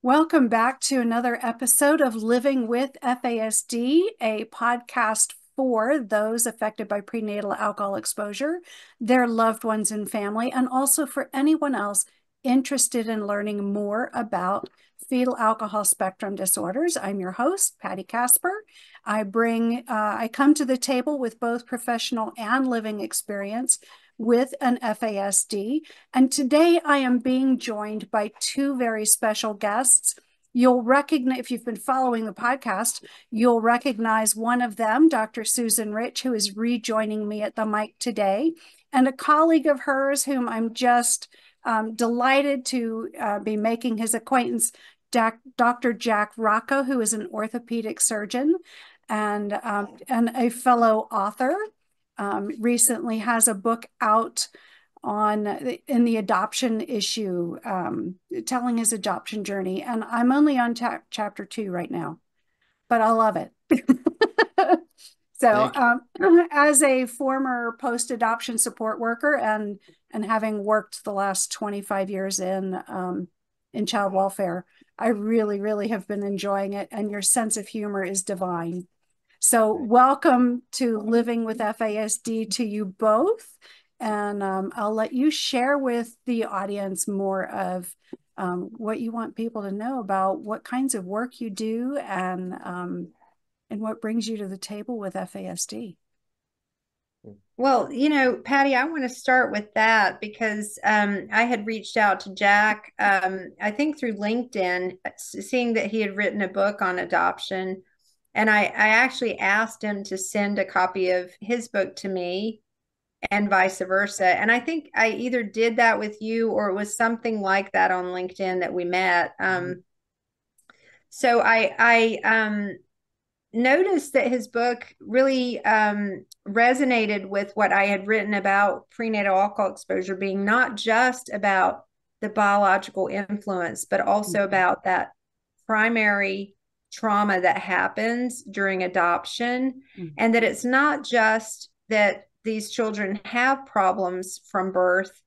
Welcome back to another episode of Living with FASD, a podcast for those affected by prenatal alcohol exposure, their loved ones and family, and also for anyone else interested in learning more about fetal alcohol spectrum disorders. I'm your host, Patti Kasper. I come to the table with both professional and living experience with an FASD. And today I am being joined by two very special guests. You'll recognize, if you've been following the podcast, you'll recognize one of them, Dr. Susan Rich, who is rejoining me at the mic today, and a colleague of hers whom I'm just delighted to be making his acquaintance, Dr. Jack Rocco, who is an orthopedic surgeon and a fellow author. Recently has a book out in the adoption issue, telling his adoption journey. And I'm only on chapter 2 right now, but I love it. So as a former post-adoption support worker and having worked the last 25 years in child welfare, I really, really have been enjoying it. And your sense of humor is divine. So welcome to Living with FASD to you both. And I'll let you share with the audience more of what you want people to know about what kinds of work you do and what brings you to the table with FASD. Well, Patti, I want to start with that because I had reached out to Jack, I think through LinkedIn, seeing that he had written a book on adoption. And I actually asked him to send a copy of his book to me and vice versa. And I think I either did that with you or it was something like that on LinkedIn that we met. So I noticed that his book really resonated with what I had written about prenatal alcohol exposure being not just about the biological influence, but also about that primary trauma that happens during adoption. And that it's not just that these children have problems from birth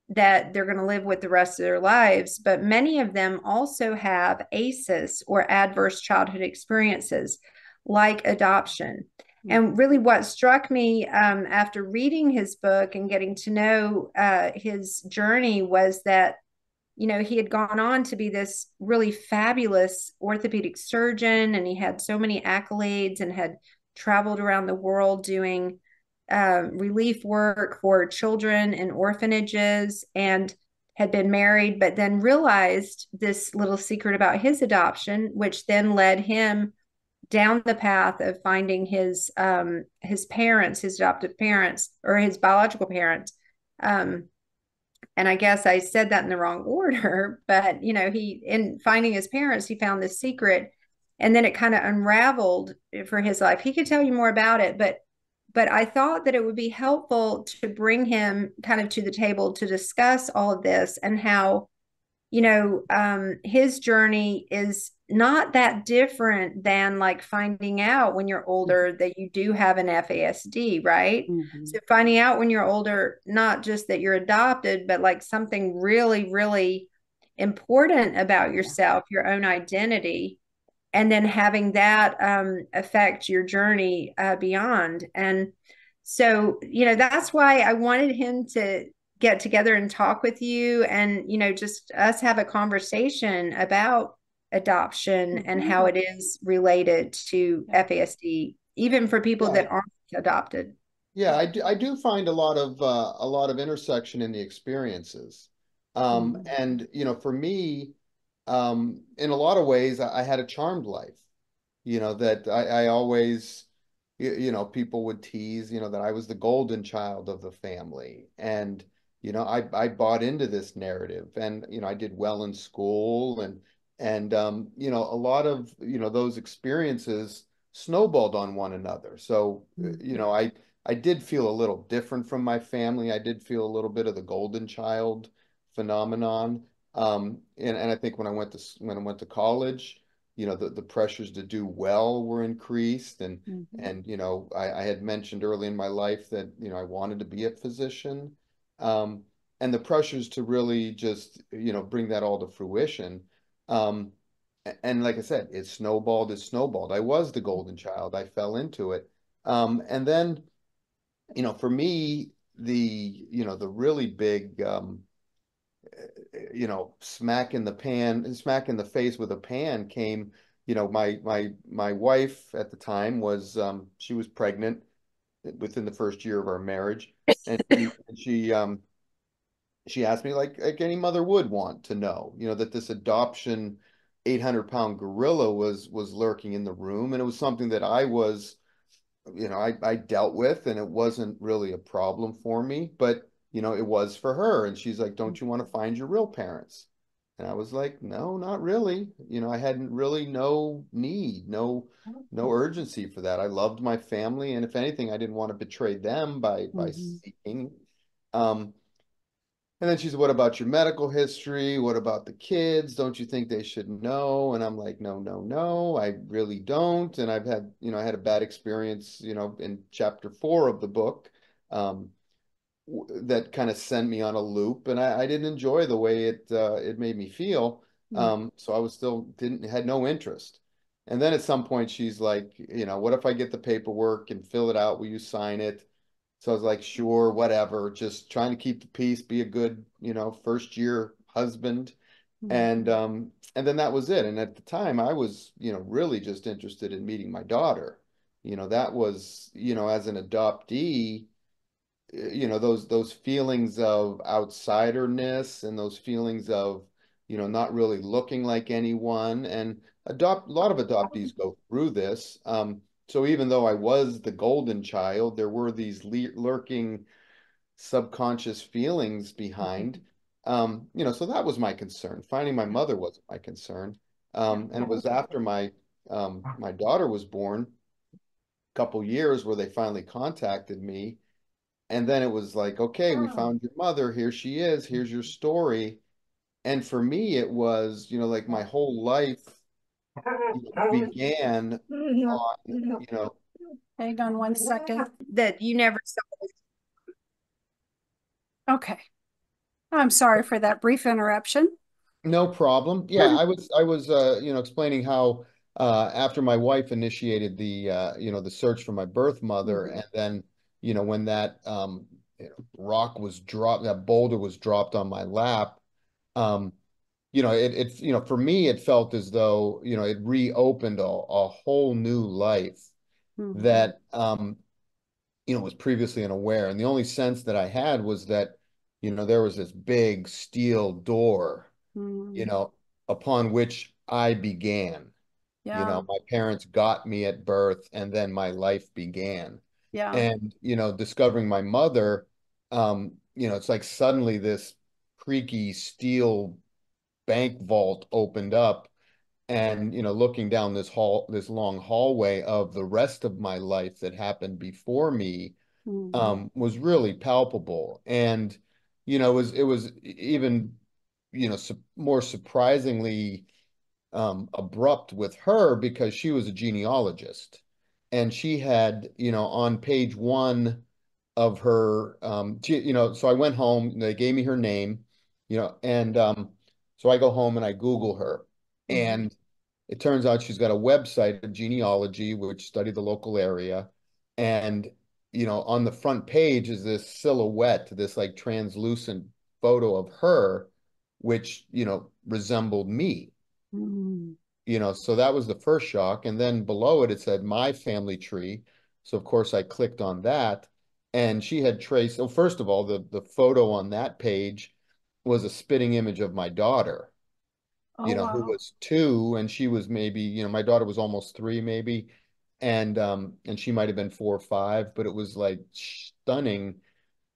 that they're going to live with the rest of their lives, but many of them also have ACEs or adverse childhood experiences like adoption. And really, what struck me after reading his book and getting to know his journey was that, he had gone on to be this really fabulous orthopedic surgeon, and he had so many accolades and had traveled around the world doing relief work for children in orphanages and had been married, but then realized this little secret about his adoption, which then led him down the path of finding his parents, his adoptive parents, or his biological parents. And I guess I said that in the wrong order, but he, in finding his parents, he found this secret, and then it kind of unraveled for his life. He could tell you more about it, but I thought that it would be helpful to bring him kind of to the table to discuss all of this and how, his journey is not that different than like finding out when you're older that you do have an FASD, right? So finding out when you're older, not just that you're adopted, but like something really, really important about yourself, your own identity, and then having that affect your journey beyond. And so, that's why I wanted him to get together and talk with you and, just us have a conversation about adoption and how it is related to FASD, even for people that aren't adopted. Yeah, I do find a lot of intersection in the experiences. And for me, in a lot of ways, I had a charmed life. That I always, people would tease, that I was the golden child of the family. And, I bought into this narrative, and, I did well in school, and a lot of, those experiences snowballed on one another. So, I did feel a little different from my family. I did feel a little bit of the golden child phenomenon. And I think when I went to college, the pressures to do well were increased, and I had mentioned early in my life that I wanted to be a physician. and the pressures to really just, bring that all to fruition. Um, and like I said, it snowballed. I was the golden child. I fell into it. And then, for me, the really big, smack in the face with a pan came, my wife at the time she was pregnant within the first year of our marriage. And she asked me like any mother would want to know, that this adoption 800-pound gorilla was lurking in the room. And it was something that I dealt with, and it wasn't really a problem for me, but it was for her. And she's like, don't you want to find your real parents? And I was like, no, not really. I hadn't really no need, no urgency for that. I loved my family, and if anything, I didn't want to betray them by Mhm. seeking. Um, and then she said, what about your medical history? What about the kids? Don't you think they should know? And I'm like, no, no, no, I really don't. And I had a bad experience, in chapter 4 of the book, um, that kind of sent me on a loop, and I didn't enjoy the way it made me feel. Mhm. So I was still didn't had no interest. And then at some point she's like, what if I get the paperwork and fill it out? Will you sign it? So I was like, sure, whatever. Just trying to keep the peace, be a good, first year husband. Mhm. And then that was it. And at the time I was, really just interested in meeting my daughter. That was, as an adoptee, those feelings of outsiderness and those feelings of not really looking like anyone. And a lot of adoptees go through this. So even though I was the golden child, there were these lurking subconscious feelings behind. So that was my concern. Finding my mother wasn't my concern. And it was after my daughter was born, a couple years, where they finally contacted me. And then it was like, okay, we found your mother. Here she is. Here's your story. And for me, it was, like my whole life, began on, Hang on one second. That you never saw. Okay. I'm sorry for that brief interruption. no problem. Yeah, I was explaining how after my wife initiated the search for my birth mother, Mhm. and then, when that rock was dropped, that boulder was dropped on my lap. um, for me, it felt as though, it reopened a whole new life Mhm. that, was previously unaware. And the only sense that I had was that, there was this big steel door, you Mhm. know, upon which I began. Yeah. My parents got me at birth, and then my life began. Yeah. And, discovering my mother, it's like suddenly this creaky steel bank vault opened up, and looking down this long hallway of the rest of my life that happened before me, Mhm. was really palpable. And it was even more surprisingly abrupt with her, because she was a genealogist, and she had, on page one of her, so I went home, they gave me her name, and so I go home and I Google her, Mhm. and it turns out she's got a website of genealogy, which studied the local area. And, on the front page is this silhouette, this like translucent photo of her, which, resembled me. Mhm. So that was the first shock. And then below it said my family tree. So of course I clicked on that, and she had traced, well, first of all, the photo on that page was a spitting image of my daughter, Oh, who wow. was 2, and she was maybe, my daughter was almost 3 maybe. And she might have been 4 or 5, but it was like stunning,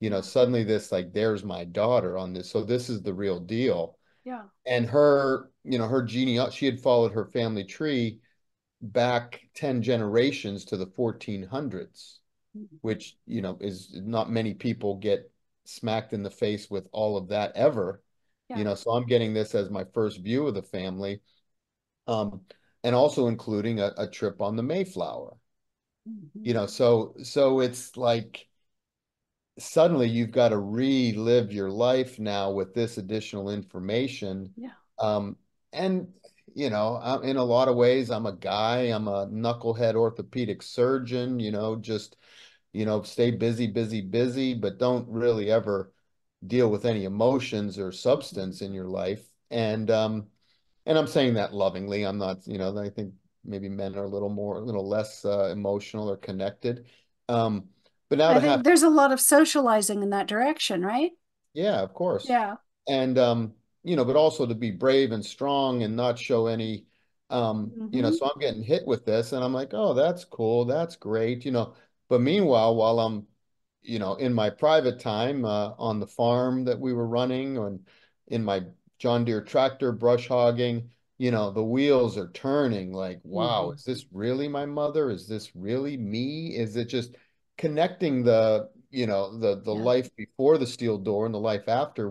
Yeah. suddenly this, like, there's my daughter on this. So this is the real deal. Yeah. And her she had followed her family tree back 10 generations to the 1400s, Mhm. which, is not many people get smacked in the face with all of that ever. Yeah. So I'm getting this as my first view of the family, um, and also including a trip on the Mayflower. Mhm. So it's like, suddenly you've got to relive your life now with this additional information. Yeah. Um, and, in a lot of ways, I'm a guy, I'm a knucklehead orthopedic surgeon, just, stay busy, busy, busy, but don't really ever deal with any emotions or substance in your life. And I'm saying that lovingly. I'm not, I think maybe men are a little less emotional or connected. Um, but now I to think have there's a lot of socializing in that direction, right? Yeah, of course. Yeah. And but also to be brave and strong and not show any Hmm. so I'm getting hit with this and I'm like, "Oh, that's cool. That's great." But meanwhile, while I'm in my private time on the farm that we were running and in my John Deere tractor brush hogging, the wheels are turning like, wow, Hmm. is this really my mother? Is this really me? Is it just connecting the Yeah. life before the steel door and the life after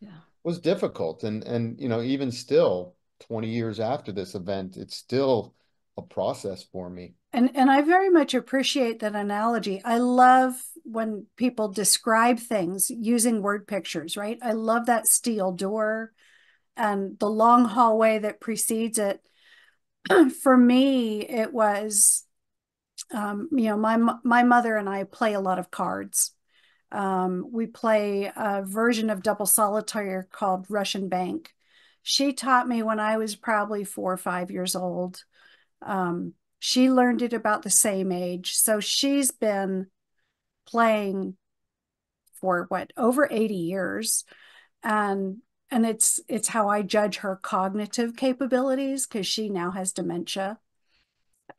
Yeah. was difficult. And even still 20 years after this event, it's still a process for me. And I very much appreciate that analogy. I love when people describe things using word pictures, right? I love that steel door and the long hallway that precedes it. For me, it was, my mother and I play a lot of cards. We play a version of double solitaire called Russian Bank. She taught me when I was probably 4 or 5 years old. She learned it about the same age. So she's been playing for what, over 80 years. And it's how I judge her cognitive capabilities because she now has dementia.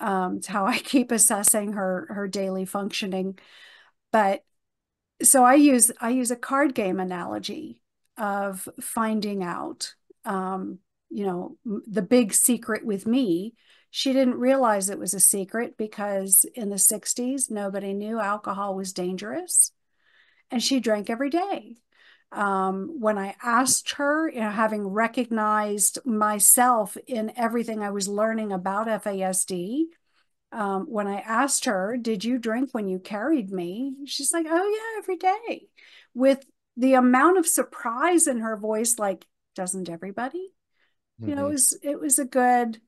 It's how I keep assessing her daily functioning. But so I use a card game analogy of finding out, um, the big secret with me. She didn't realize it was a secret because in the 60s, nobody knew alcohol was dangerous, and she drank every day. When I asked her, having recognized myself in everything I was learning about FASD, when I asked her, "Did you drink when you carried me?" She's like, "Oh, yeah, every day," with the amount of surprise in her voice, like, "Doesn't everybody?" It Hmm. was a good,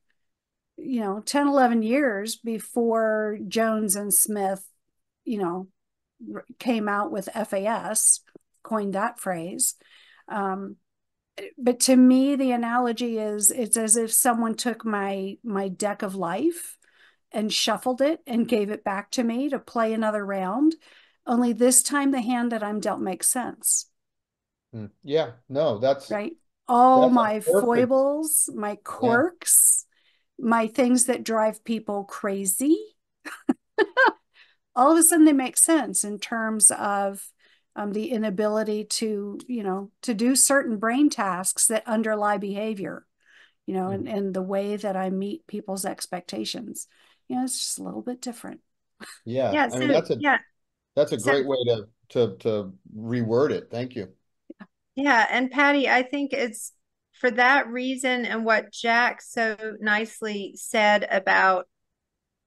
10, 11 years before Jones and Smith, you know, came out with FAS, coined that phrase. Um, but to me, the analogy is it's as if someone took my deck of life and shuffled it and gave it back to me to play another round. Only this time the hand that I'm dealt makes sense, Yeah, no, right? All that's a my perfect. foibles, my Yeah. quirks, my things that drive people crazy, all of a sudden they make sense in terms of the inability to do certain brain tasks that underlie behavior, Mhm. and the way that I meet people's expectations. It's just a little bit different. Yeah. Yeah, I mean, so yeah, that's a so great way to reword it. Thank you. yeah, and Patty, I think it's for that reason and what Jack so nicely said about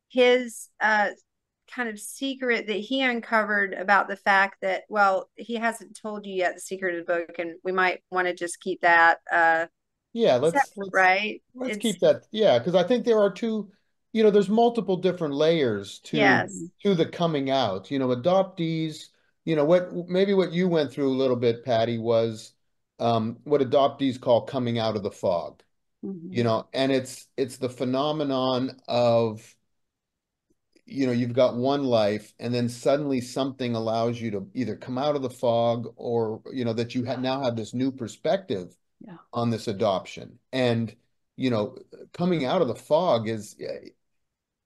his kind of secret that he uncovered about the fact that, well, he hasn't told you yet the secret of the book, and we might want to just keep that Yeah, separate, right? let's It's keep that. Yeah, because I think there are there's multiple different layers Mm-hmm. yes. to the coming out. Adoptees, what you went through a little bit, Patty, was what adoptees call coming out of the fog. Mm-hmm. And it's the phenomenon of you've got one life and then suddenly something allows you to either come out of the fog or that you now have this new perspective Yeah. on this adoption. And you know coming out of the fog is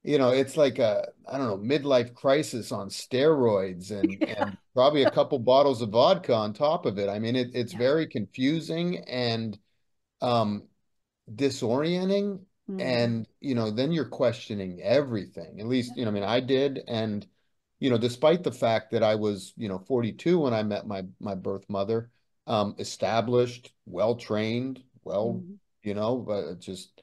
it's like a, I don't know, midlife crisis on steroids and probably a couple bottles of vodka on top of it. I mean, it's Yeah. very confusing and um disorienting. Mm-hmm. And then you're questioning everything, at Yeah. least I mean, I did. And despite the fact that I was 42 when I met my birth mother, established, well trained, well, Mm-hmm. just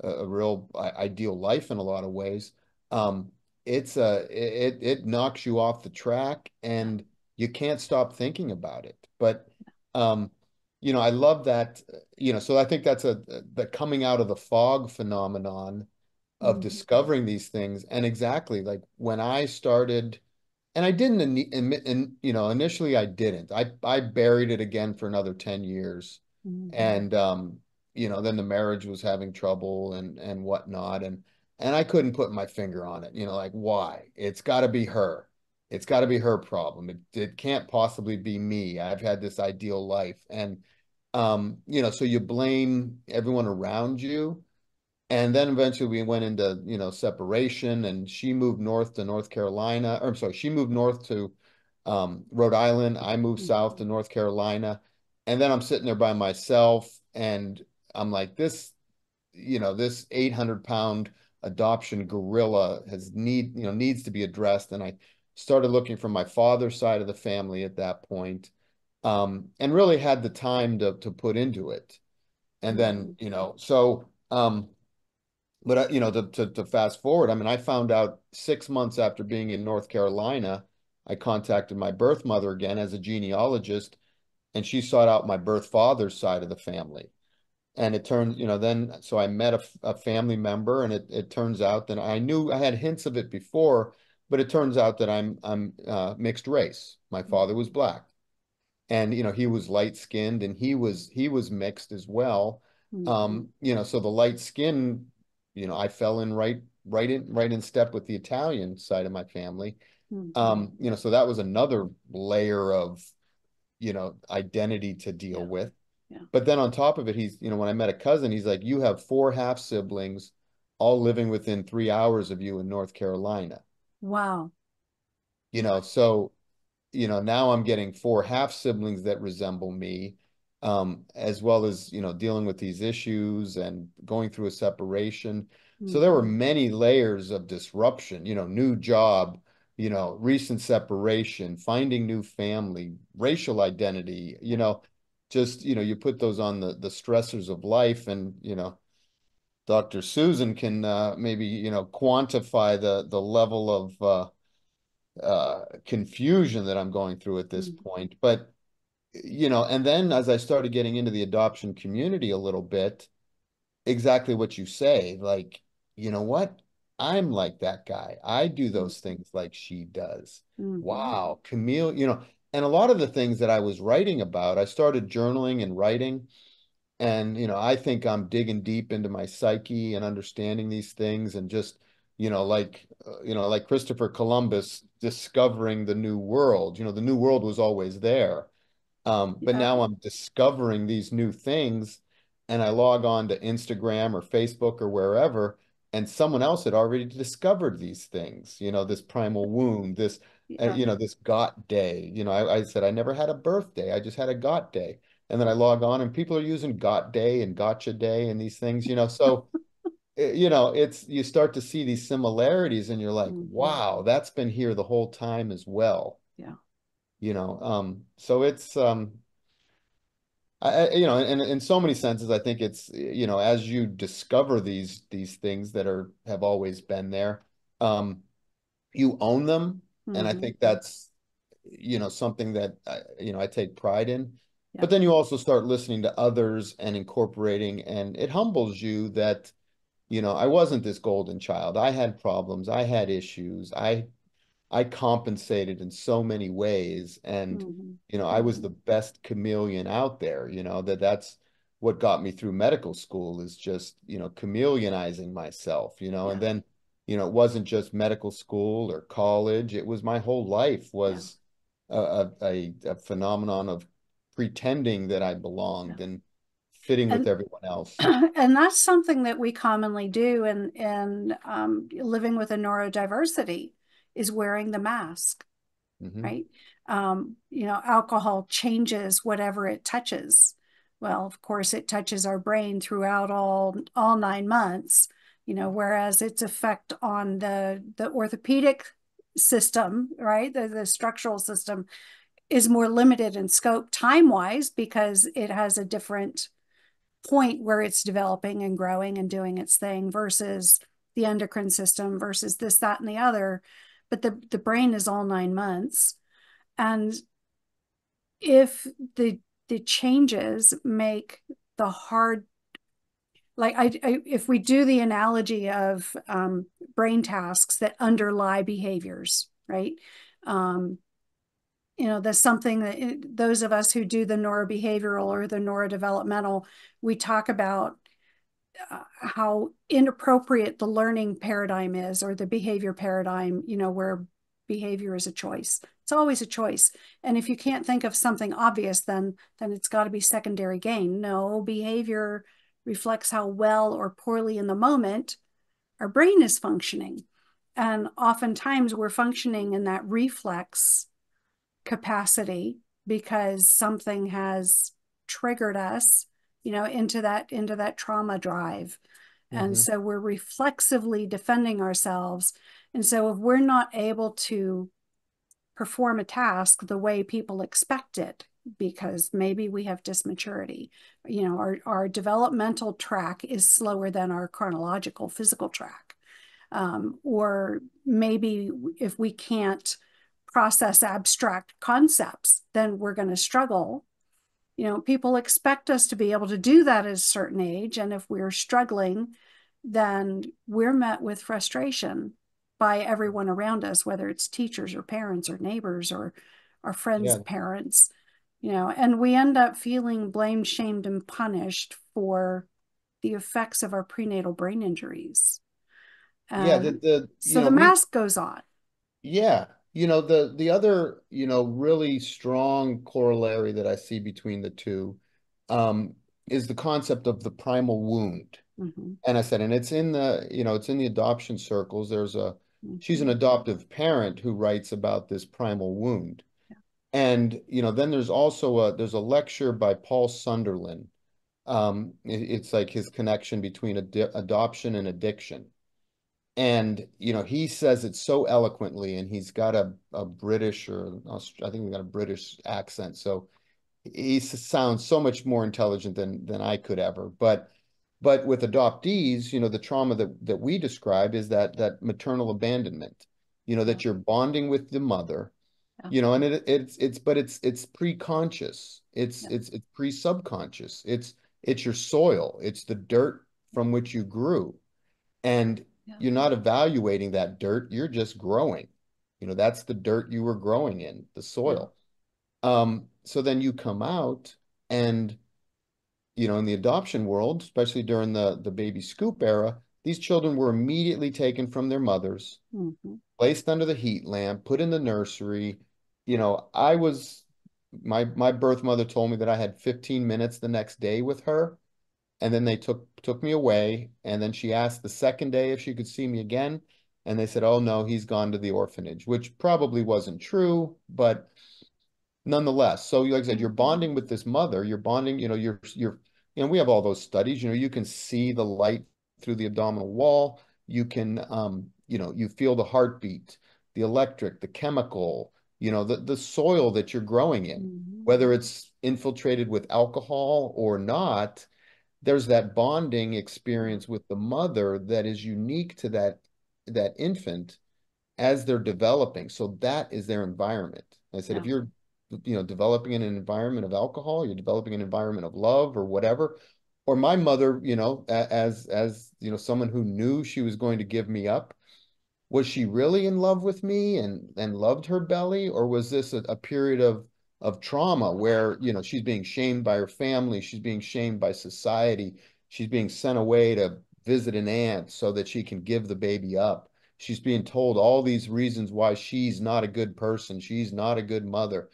a real ideal life in a lot of ways. um it knocks you off the track. Yeah. And you can't stop thinking about it. But um, I love that, so I think that's the coming out of the fog phenomenon of Mm-hmm. discovering these things. And exactly like when I started, and I didn't, initially I didn't. I buried it again for another 10 years. Mm-hmm. And then the marriage was having trouble and whatnot. And I couldn't put my finger on it, like why? It's got to be her. It's got to be her problem. It can't possibly be me. I've had this ideal life. And so you blame everyone around you. And then eventually we went into, separation, and she moved north to North Carolina. Or I'm sorry, she moved north to Rhode Island. I moved south to North Carolina. And then I'm sitting there by myself, and I'm like, this 800-pound adoption gorilla needs to be addressed. And I started looking from my father's side of the family at that point, and really had the time to put into it. And then, but to fast forward, I mean, I found out 6 months after being in North Carolina, I contacted my birth mother again as a genealogist, and she sought out my birth father's side of the family. And it turns, then so I met a family member, and it turns out that I knew I had hints of it before, but it turns out that I'm mixed race. My father was black, and he was light skinned, and he was mixed as well. Mm-hmm. So the light skin, I fell in right in step with the Italian side of my family. Mm-hmm. So that was another layer of identity to deal Yeah. with. Yeah. But then on top of it, he's, when I met a cousin, he's like, you have four half siblings all living within 3 hours of you in North Carolina. Wow. So now I'm getting four half siblings that resemble me, as well as, dealing with these issues and going through a separation. So there were Mm-hmm. many layers of disruption, new job, recent separation, finding new family, racial identity, just, you put those on the stressors of life. And, Dr. Susan can maybe, quantify the level of confusion that I'm going through at this Mm-hmm. point. But, and then as I started getting into the adoption community a little bit, exactly what you say, like, you know what? I'm like that guy. I do those things like she does. Mm-hmm. Wow, Camille, and a lot of the things that I was writing about, I started journaling and writing. And, I think I'm digging deep into my psyche and understanding these things, and just, like Christopher Columbus discovering the new world. The new world was always there. But Yeah. now I'm discovering these new things, and I log on to Instagram or Facebook or wherever, and someone else had already discovered these things, this primal wound, Yeah. this got day. I said I never had a birthday. I just had a got day. And then I log on, and people are using got day and gotcha day and these things, so it's, you start to see these similarities, and you're like, Mm-hmm. wow, that's been here the whole time as well. Yeah. So it's in so many senses, I think it's, as you discover these things that have always been there, you own them. And I Mm-hmm. think that's, something that I take pride in. Yeah. But then you also start listening to others and incorporating, and it humbles you that, I wasn't this golden child. I had problems. I had issues. I compensated in so many ways. And, Mm-hmm. I was the best chameleon out there, that's what got me through medical school, is just, chameleonizing myself, and Yeah. then, it wasn't just medical school or college. It was my whole life Yeah. was a phenomenon of pretending that I Yeah. belonged and fitting with And everyone else. and that's something that we commonly do in living with a neurodiversity, is wearing the mask, Hmm. right? Alcohol changes whatever it touches. Well, of course, it touches our brain throughout all 9 months, whereas its effect on the orthopedic system, right? The structural system is more limited in scope time-wise, because it has a different point where it's developing and growing and doing its thing, versus the endocrine system versus this, that, and the other. But the brain is all 9 months. And if the changes make the hard, like if we do the analogy of brain tasks that underlie behaviors, right? That's something that those of us who do the neurobehavioral or the neurodevelopmental, we talk about how inappropriate the learning paradigm is, or the behavior paradigm, where behavior is a choice. It's always a choice. And if you can't think of something obvious, then it's got to be secondary gain. No, behavior reflects how well or poorly in the moment our brain is functioning. And oftentimes we're functioning in that reflex capacity because something has triggered us, into that trauma drive. And so we're reflexively defending ourselves. And so if we're not able to perform a task the way people expect it, because maybe we have dysmaturity, our developmental track is slower than our chronological physical track. Or maybe if we can't process abstract concepts, then we're going to struggle. People expect us to be able to do that at a certain age. And if we're struggling, then we're met with frustration by everyone around us, whether it's teachers or parents or neighbors or our friends' parents, and we end up feeling blamed, shamed, and punished for the effects of our prenatal brain injuries. So the mask goes on. Yeah. The other, really strong corollary that I see between the two is the concept of the primal wound. And I said, and it's in the adoption circles. She's an adoptive parent who writes about this primal wound. And, then there's also there's a lecture by Paul Sunderland. It's like his connection between adoption and addiction. And, he says it so eloquently, and he's got a British, or I think he's got a British accent. So he sounds so much more intelligent than I could ever. But with adoptees, the trauma that we describe is that maternal abandonment, that you're bonding with the mother, and it's pre-conscious. It's pre-subconscious. It's your soil. It's the dirt from which you grew. And you're not evaluating that dirt. You're just growing. That's the dirt you were growing in, the soil. So then you come out and, in the adoption world, especially during the baby scoop era, these children were immediately taken from their mothers, placed under the heat lamp, put in the nursery. My birth mother told me that I had 15 minutes the next day with her. And then they took me away. And then she asked the second day if she could see me again. And they said, "Oh, no, he's gone to the orphanage," which probably wasn't true, but nonetheless. So like I said, you're bonding with this mother, you're bonding, we have all those studies, you can see the light through the abdominal wall. You can, you feel the heartbeat, the electric, the chemical, the soil that you're growing in, whether it's infiltrated with alcohol or not. There's that bonding experience with the mother that is unique to that infant as they're developing. So that is their environment. I said, if you're, developing in an environment of alcohol, you're developing an environment of love or whatever. Or my mother, as someone who knew she was going to give me up, was she really in love with me and loved her belly? Or was this a period of trauma where, she's being shamed by her family, she's being shamed by society, she's being sent away to visit an aunt so that she can give the baby up. She's being told all these reasons why she's not a good person, she's not a good mother.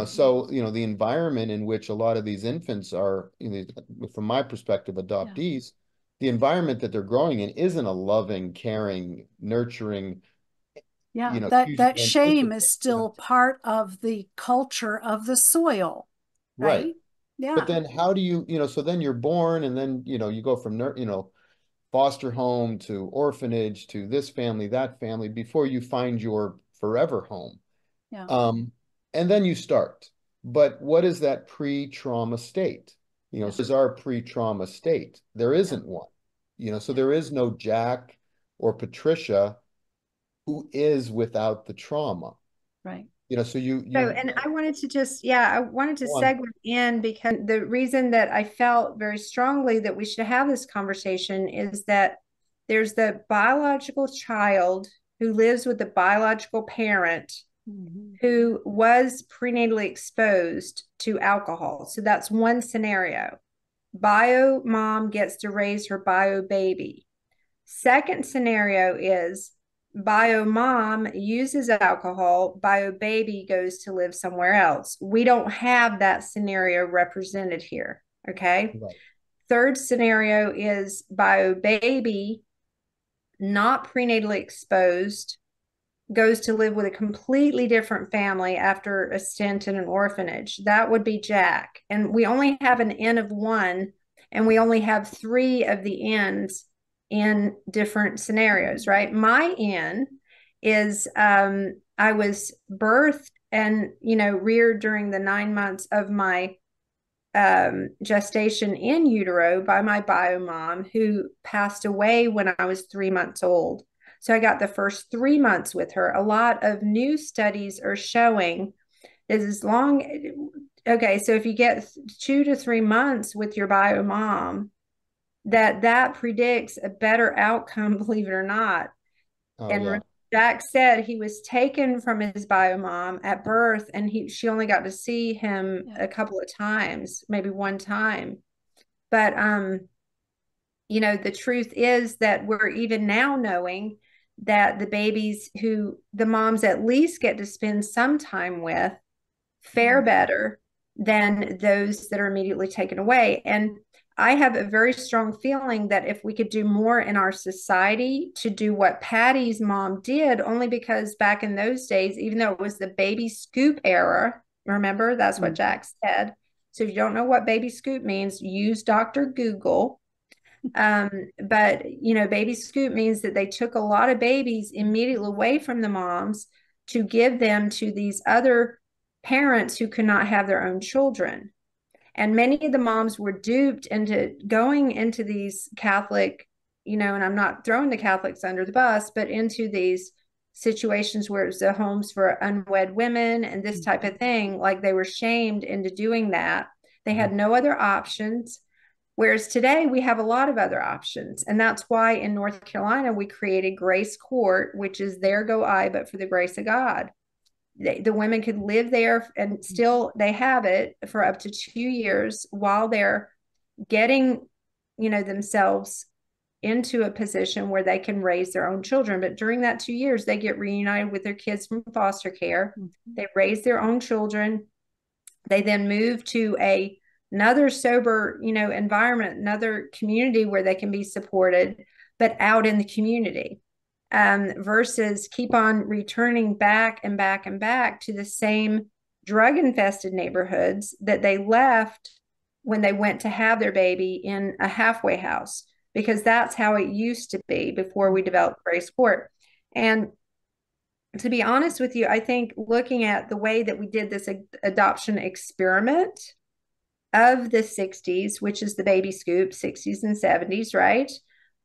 So, the environment in which a lot of these infants are, from my perspective, adoptees, the environment that they're growing in isn't a loving, caring, nurturing. That shame is still part of the culture of the soil, right? But then how do so then you're born, and then, you go from, foster home to orphanage to this family, that family, before you find your forever home. And then you start. But what is that pre-trauma state? Is our pre-trauma state? There isn't one. So there is no Jack or Patricia who is without the trauma. Right. So And I wanted to just, yeah, I wanted to segue in because the reason that I felt very strongly that we should have this conversation is that there's the biological child who lives with the biological parent who was prenatally exposed to alcohol. So that's one scenario. Bio mom gets to raise her bio baby. Second scenario is bio mom uses alcohol, bio baby goes to live somewhere else. We don't have that scenario represented here. Okay. Right. Third scenario is bio baby, not prenatally exposed, goes to live with a completely different family after a stint in an orphanage. That would be Jack. And we only have an N of one, and we only have three of the N's in different scenarios, right? My N is I was birthed and, reared during the 9 months of my gestation in utero by my bio mom, who passed away when I was 3 months old. So I got the first 3 months with her. A lot of new studies are showing that so if you get 2 to 3 months with your bio mom, that predicts a better outcome, believe it or not. Oh, And yeah. Jack said he was taken from his bio mom at birth, and she only got to see him a couple of times, maybe one time. But the truth is that we're even now knowing that the babies who the moms at least get to spend some time with fare better than those that are immediately taken away. And I have a very strong feeling that if we could do more in our society to do what Patty's mom did, only because back in those days, even though it was the baby scoop era, remember, that's what Jack said. So if you don't know what baby scoop means, use Dr. Google. But baby scoop means that they took a lot of babies immediately away from the moms to give them to these other parents who could not have their own children. And many of the moms were duped into going into these Catholic, and I'm not throwing the Catholics under the bus, but into these situations where it was the homes for unwed women and this type of thing. Like they were shamed into doing that. They had no other options. Whereas today we have a lot of other options. And that's why in North Carolina, we created Grace Court, which is there go I, but for the grace of God. The women could live there and still they have it for up to 2 years while they're getting, themselves into a position where they can raise their own children. But during that 2 years, they get reunited with their kids from foster care. They raise their own children. They then move to another sober, environment, another community where they can be supported, but out in the community. Versus keep on returning back and back and back to the same drug infested neighborhoods that they left when they went to have their baby in a halfway house, because that's how it used to be before we developed Grace Court. And to be honest with you, I think looking at the way that we did this adoption experiment of the 60s, which is the baby scoop, 60s and 70s, right?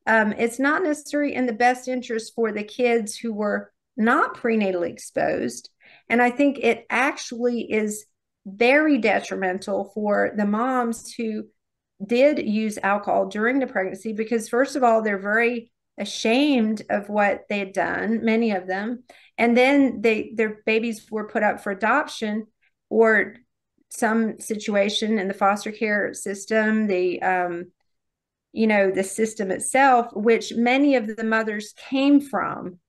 It's not necessarily in the best interest for the kids who were not prenatally exposed. And I think it actually is very detrimental for the moms who did use alcohol during the pregnancy, because first of all, they're very ashamed of what they had done, many of them. And then their babies were put up for adoption or some situation in the foster care system, the system itself, which many of the mothers came from,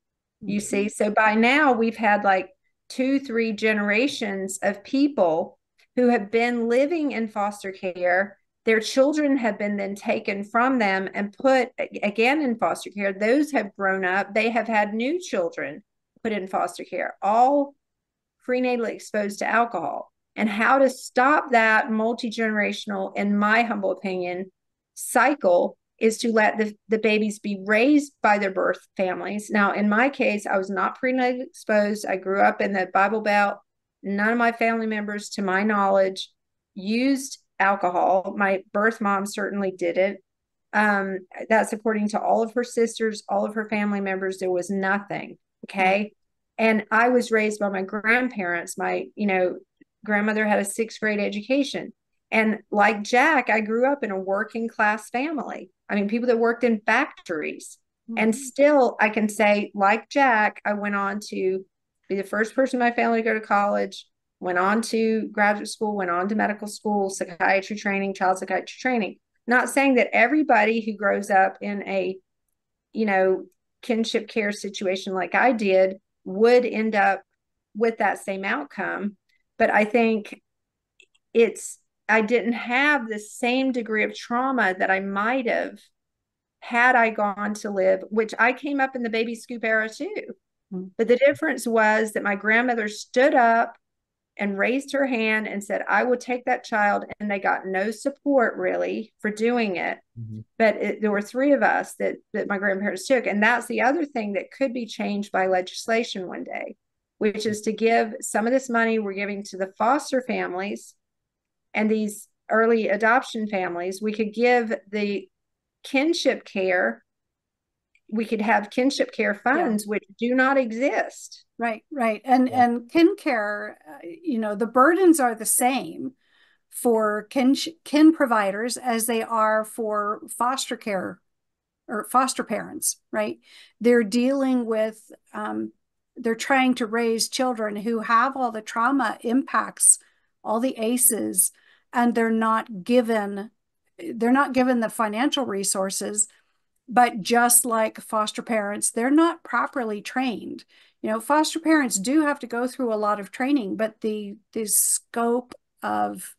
you see. So by now we've had like 2-3 generations of people who have been living in foster care. Their children have been then taken from them and put again in foster care. Those have grown up. They have had new children put in foster care, all prenatally exposed to alcohol. And how to stop that multi-generational, in my humble opinion, cycle is to let the babies be raised by their birth families. Now, in my case, I was not prenatally exposed. I grew up in the Bible Belt. None of my family members, to my knowledge, used alcohol. My birth mom certainly didn't. That's according to all of her sisters, all of her family members. There was nothing. Okay. And I was raised by my grandparents. My, grandmother had a sixth grade education. And like Jack, I grew up in a working class family. I mean, people that worked in factories. And still, I can say, like Jack, I went on to be the first person in my family to go to college, went on to graduate school, went on to medical school, psychiatry training, child psychiatry training. Not saying that everybody who grows up in a, you know, kinship care situation like I did would end up with that same outcome. But I think I didn't have the same degree of trauma that I might have had I gone to live, which I came up in the baby scoop era too. But the difference was that my grandmother stood up and raised her hand and said, I will take that child. And they got no support really for doing it. But there were three of us that my grandparents took. And that's the other thing that could be changed by legislation one day, which is to give some of this money we're giving to the foster families and these early adoption families. We could give the kinship care. We could have kinship care funds, which do not exist. Right. And kin care, the burdens are the same for kin providers as they are for foster care or foster parents, right? They're dealing with, they're trying to raise children who have all the trauma impacts, all the ACEs, and they're not given the financial resources. But just like foster parents, they're not properly trained. Foster parents do have to go through a lot of training, but the scope of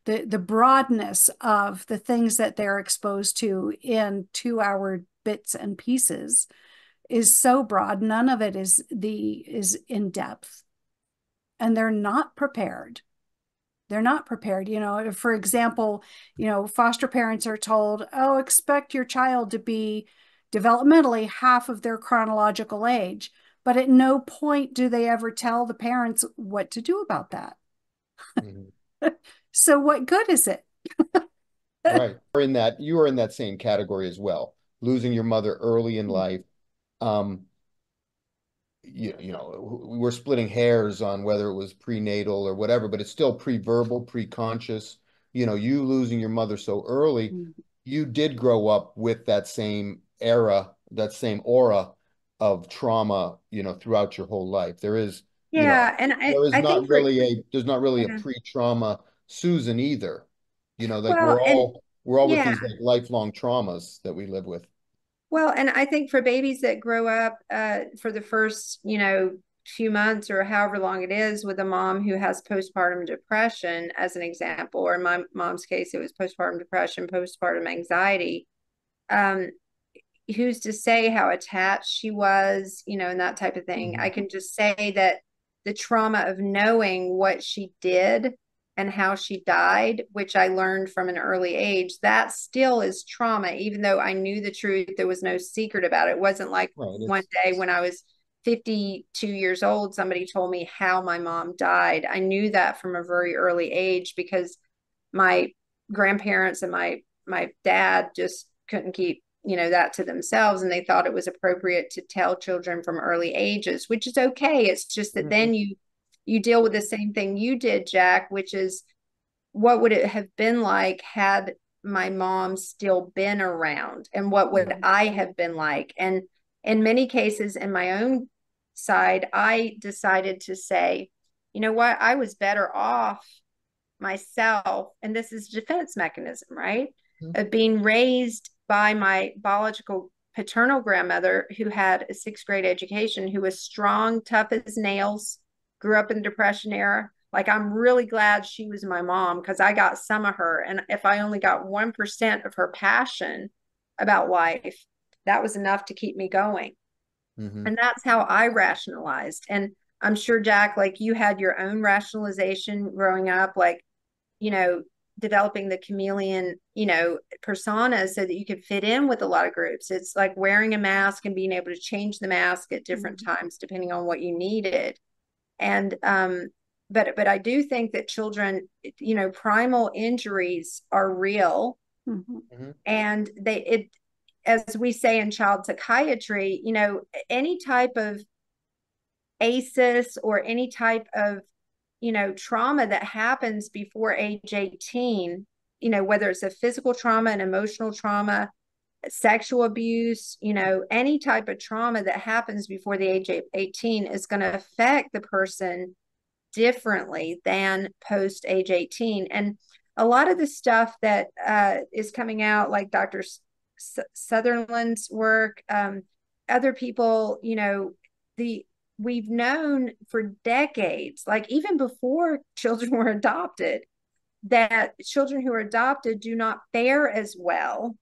the broadness of the things that they're exposed to in 2-hour bits and pieces is so broad. None of it is in depth, and they're not prepared. They're not prepared. For example, foster parents are told, oh, expect your child to be developmentally half of their chronological age. But at no point do they ever tell the parents what to do about that. So what good is it? Right. You are in that same category as well. Losing your mother early in life. We're splitting hairs on whether it was prenatal or whatever, but it's still pre-verbal, pre-conscious. You losing your mother so early, you did grow up with that same era, that same aura of trauma, throughout your whole life. There is, And there's I not think really a pre-trauma Susan either. Like well, and we're all with yeah, these like lifelong traumas that we live with. well, and I think for babies that grow up for the first, few months or however long it is with a mom who has postpartum depression, as an example, or in my mom's case, it was postpartum depression, postpartum anxiety. Um, who's to say how attached she was, and that type of thing. I can just say that the trauma of knowing what she did and how she died, which I learned from an early age, that still is trauma, even though I knew the truth. There was no secret about it. It wasn't like one day when I was 52 years old, somebody told me how my mom died. I knew that from a very early age because my grandparents and my dad just couldn't keep that to themselves, and they thought it was appropriate to tell children from early ages, which is okay. It's just that then you deal with the same thing you did, Jack, which is what would it have been like had my mom still been around, and what would I have been like? And in many cases in my own side, I decided to say, you know what, I was better off myself, and this is defense mechanism, right? Of being raised by my biological paternal grandmother who had a sixth grade education, who was strong, tough as nails, grew up in the Depression era. Like, I'm really glad she was my mom because I got some of her. And if I only got 1% of her passion about life, that was enough to keep me going. And that's how I rationalized. And I'm sure, Jack, like you had your own rationalization growing up, like, developing the chameleon, persona so that you could fit in with a lot of groups. It's like wearing a mask and being able to change the mask at different times depending on what you needed. And but I do think that children, primal injuries are real. And as we say in child psychiatry, any type of ACEs or any type of, trauma that happens before age 18, whether it's a physical trauma, an emotional trauma, sexual abuse, any type of trauma that happens before the age of 18 is going to affect the person differently than post age 18. And a lot of the stuff that is coming out, like Dr. Sutherland's work, other people, we've known for decades, like even before children were adopted, that children who are adopted do not fare as well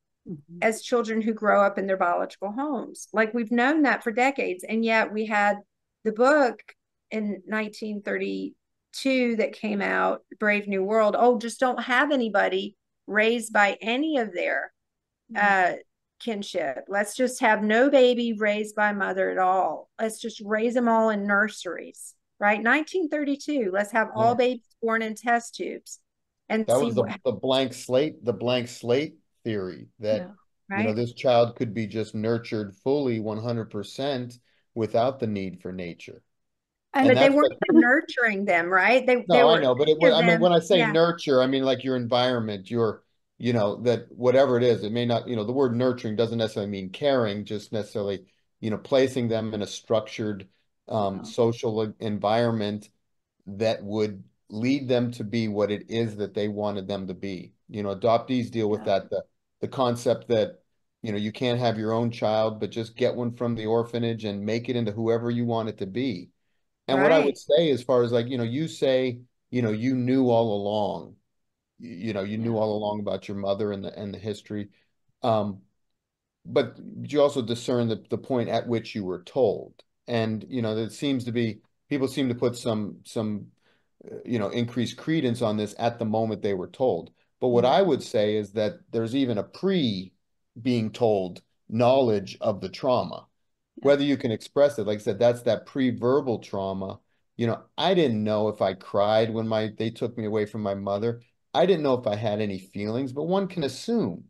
as children who grow up in their biological homes. Like we've known that for decades. And yet we had the book in 1932 that came out, Brave New World. Oh, just don't have anybody raised by any of their kinship. Let's just have no baby raised by mother at all. Let's just raise them all in nurseries, right? 1932. Let's have all babies born in test tubes and That see was the blank slate theory that, right? This child could be just nurtured fully 100% without the need for nature. But they weren't nurturing them, right? They No, I were know, but I mean, when I say nurture, I mean like your environment, that whatever it is, it may not, the word nurturing doesn't necessarily mean caring, just necessarily, placing them in a structured social environment that would lead them to be what it is that they wanted them to be. Adoptees deal with that, the concept that, you can't have your own child, but just get one from the orphanage and make it into whoever you want it to be. And what I would say, as far as like, you say, you knew all along, you knew all along about your mother and the history. But you also discern the point at which you were told. And, there seems to be, people seem to put some increased credence on this at the moment they were told. But what I would say is that there's even a pre being told knowledge of the trauma, whether you can express it. Like I said, that's that pre-verbal trauma. I didn't know if I cried when they took me away from my mother. I didn't know if I had any feelings, but one can assume.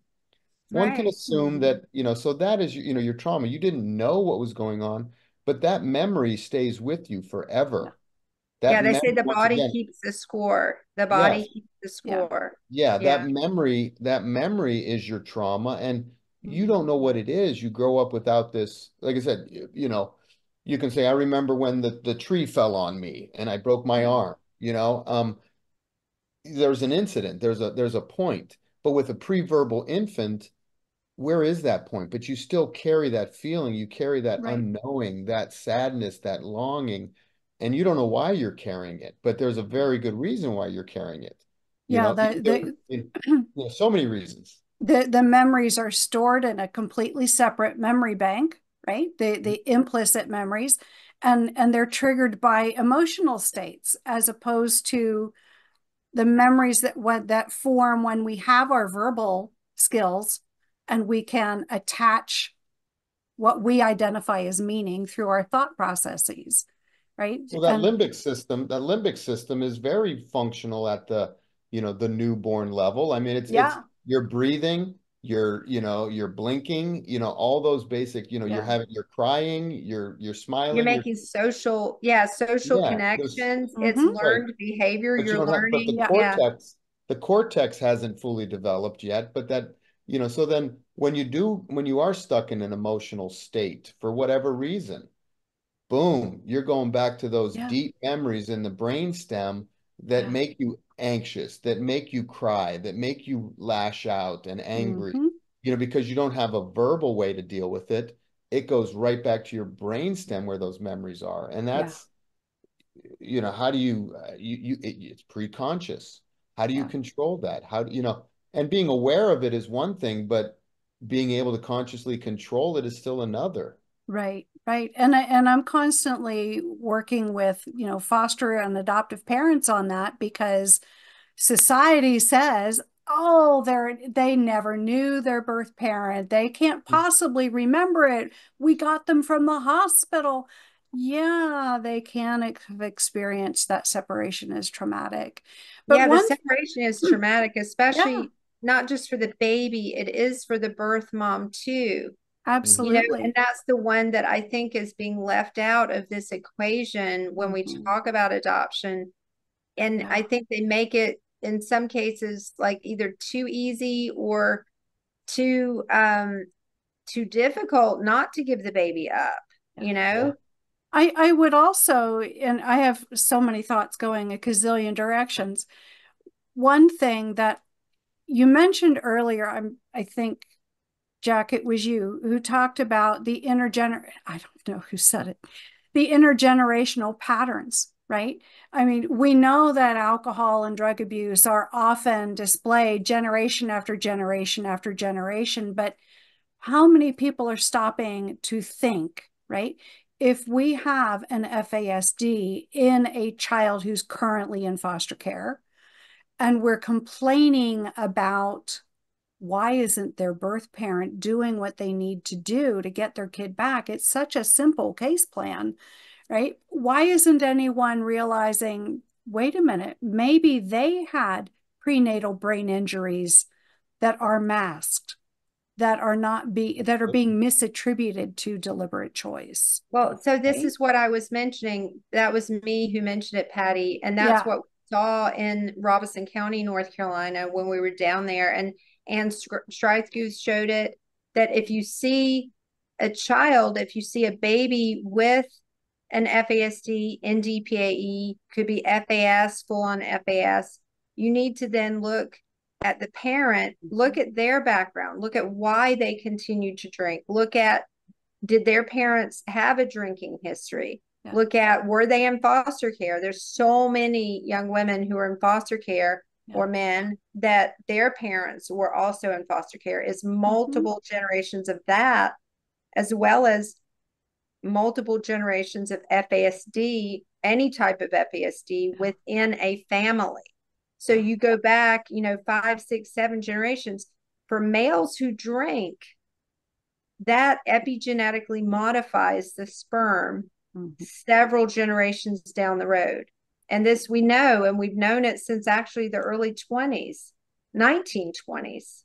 One can assume that, so that is, your trauma. You didn't know what was going on, but that memory stays with you forever. That they say memory, the once body again, keeps the score. The body yes, keeps the score. that memory is your trauma, and you don't know what it is. You grow up without this. Like I said, you can say, I remember when the tree fell on me and I broke my arm. There's an incident. There's a point. But with a pre-verbal infant, where is that point? But you still carry that feeling. You carry that unknowing, that sadness, that longing, and you don't know why you're carrying it. But there's a very good reason why you're carrying it. So many reasons. The memories are stored in a completely separate memory bank, right? The implicit memories, and they're triggered by emotional states, as opposed to the memories that form when we have our verbal skills and we can attach what we identify as meaning through our thought processes, right? Well, that limbic system is very functional at the newborn level. I mean, it's you're breathing, you're blinking, all those basic, you're crying, you're smiling, you're making social connections. It's learned behavior. But You're but learning. The cortex hasn't fully developed yet, but that, so then when you are stuck in an emotional state for whatever reason, boom, you're going back to those deep memories in the brainstem that make you anxious, that make you cry, that make you lash out and angry, because you don't have a verbal way to deal with it. It goes right back to your brainstem where those memories are. And that's, how do it's pre-conscious. How do you control that? How do and being aware of it is one thing, but being able to consciously control it is still another. Right. And I'm constantly working with, foster and adoptive parents on that, because society says, oh, they never knew their birth parent. They can't possibly remember it. We got them from the hospital. Yeah, they can have experienced that separation as traumatic. But the separation is traumatic, especially not just for the baby, it is for the birth mom too. Absolutely. And that's the one that I think is being left out of this equation when we talk about adoption. And I think they make it in some cases like either too easy or too too difficult not to give the baby up, you know? I would also, and I have so many thoughts going a gazillion directions. One thing that you mentioned earlier, I think, Jack, it was you who talked about the I don't know who said it, the intergenerational patterns, right? I mean, we know that alcohol and drug abuse are often displayed generation after generation after generation, but how many people are stopping to think, right? If we have an FASD in a child who's currently in foster care, and we're complaining about why isn't their birth parent doing what they need to do to get their kid back? It's such a simple case plan, right? Why isn't anyone realizing, wait a minute, maybe they had prenatal brain injuries that are masked, that are being misattributed to deliberate choice. Well, so this Right? is what I was mentioning. That was me who mentioned it, Patty. And that's Yeah. what we saw in Robeson County, North Carolina, when we were down there. And Strythgoose showed it that if you see a child, if you see a baby with an FASD, NDPAE, could be FAS, full on FAS, you need to then look at the parent, look at their background, look at why they continue to drink, look at did their parents have a drinking history? Yeah. Look at were they in foster care? There's so many young women who are in foster care or men that their parents were also in foster care. Is multiple generations of that, as well as multiple generations of FASD, any type of FASD within a family. So you go back, 5, 6, 7 generations. For males who drink, that epigenetically modifies the sperm several generations down the road. And this we know, and we've known it since actually the early 20s, 1920s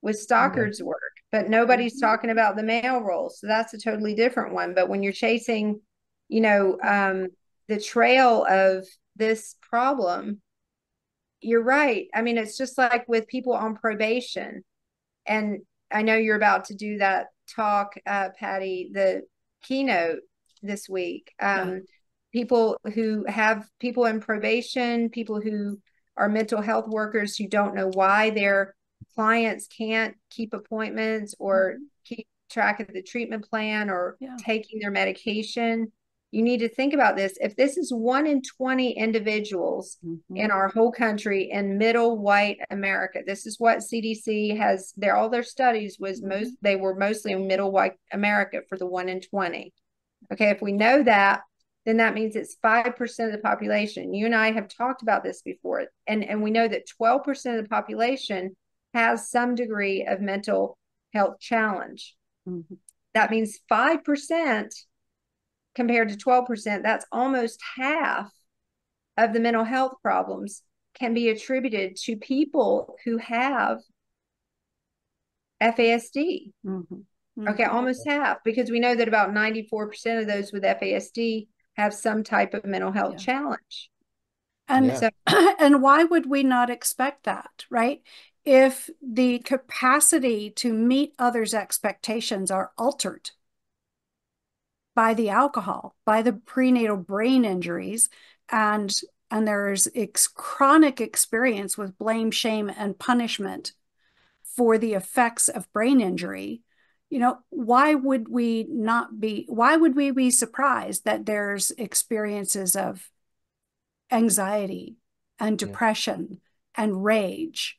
with Stockard's work, but nobody's talking about the male role. So that's a totally different one. But when you're chasing, the trail of this problem, you're right. I mean, it's just like with people on probation. And I know you're about to do that talk, Patti, the keynote this week. People who have people in probation, people who are mental health workers who don't know why their clients can't keep appointments or keep track of the treatment plan or taking their medication. You need to think about this. If this is 1 in 20 individuals in our whole country in middle white America, this is what CDC has all their studies was they were mostly in middle white America for the 1 in 20. Okay, if we know that, then that means it's 5% of the population. You and I have talked about this before, and we know that 12% of the population has some degree of mental health challenge. That means 5% compared to 12%, that's almost half of the mental health problems can be attributed to people who have FASD. Okay, almost half, because we know that about 94% of those with FASD have some type of mental health challenge. And so, and why would we not expect that, right? If the capacity to meet others' expectations are altered by the alcohol, by the prenatal brain injuries, and there's chronic experience with blame, shame, and punishment for the effects of brain injury, why would we be surprised that there's experiences of anxiety and depression and rage?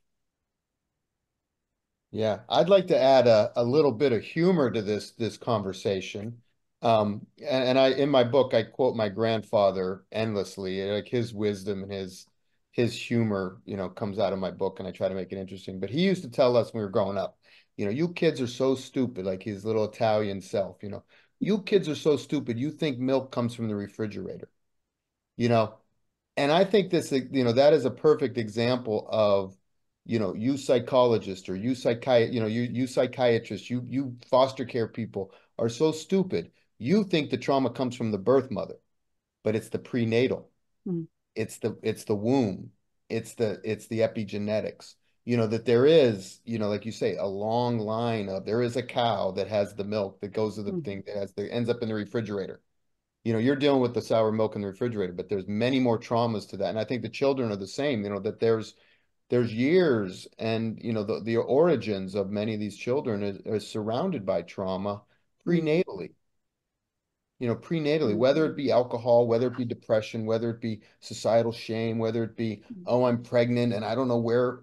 Yeah, I'd like to add a little bit of humor to this conversation. And I in my book I quote my grandfather endlessly. Like his wisdom and his humor, comes out of my book, and I try to make it interesting. But he used to tell us when we were growing up, you kids are so stupid, like his little Italian self, you kids are so stupid. You think milk comes from the refrigerator, you know. And I think this, that is a perfect example of you psychologists or you psychiatrist, you psychiatrists, you foster care people are so stupid. You think the trauma comes from the birth mother, but it's the prenatal. Mm-hmm. It's the womb. It's the epigenetics. That there is, like you say, a long line of there is a cow that has the milk that goes to the thing that ends up in the refrigerator. You're dealing with the sour milk in the refrigerator, but there's many more traumas to that. And I think the children are the same, that there's years and the origins of many of these children is surrounded by trauma prenatally. Prenatally, whether it be alcohol, whether it be depression, whether it be societal shame, whether it be, oh, I'm pregnant and I don't know where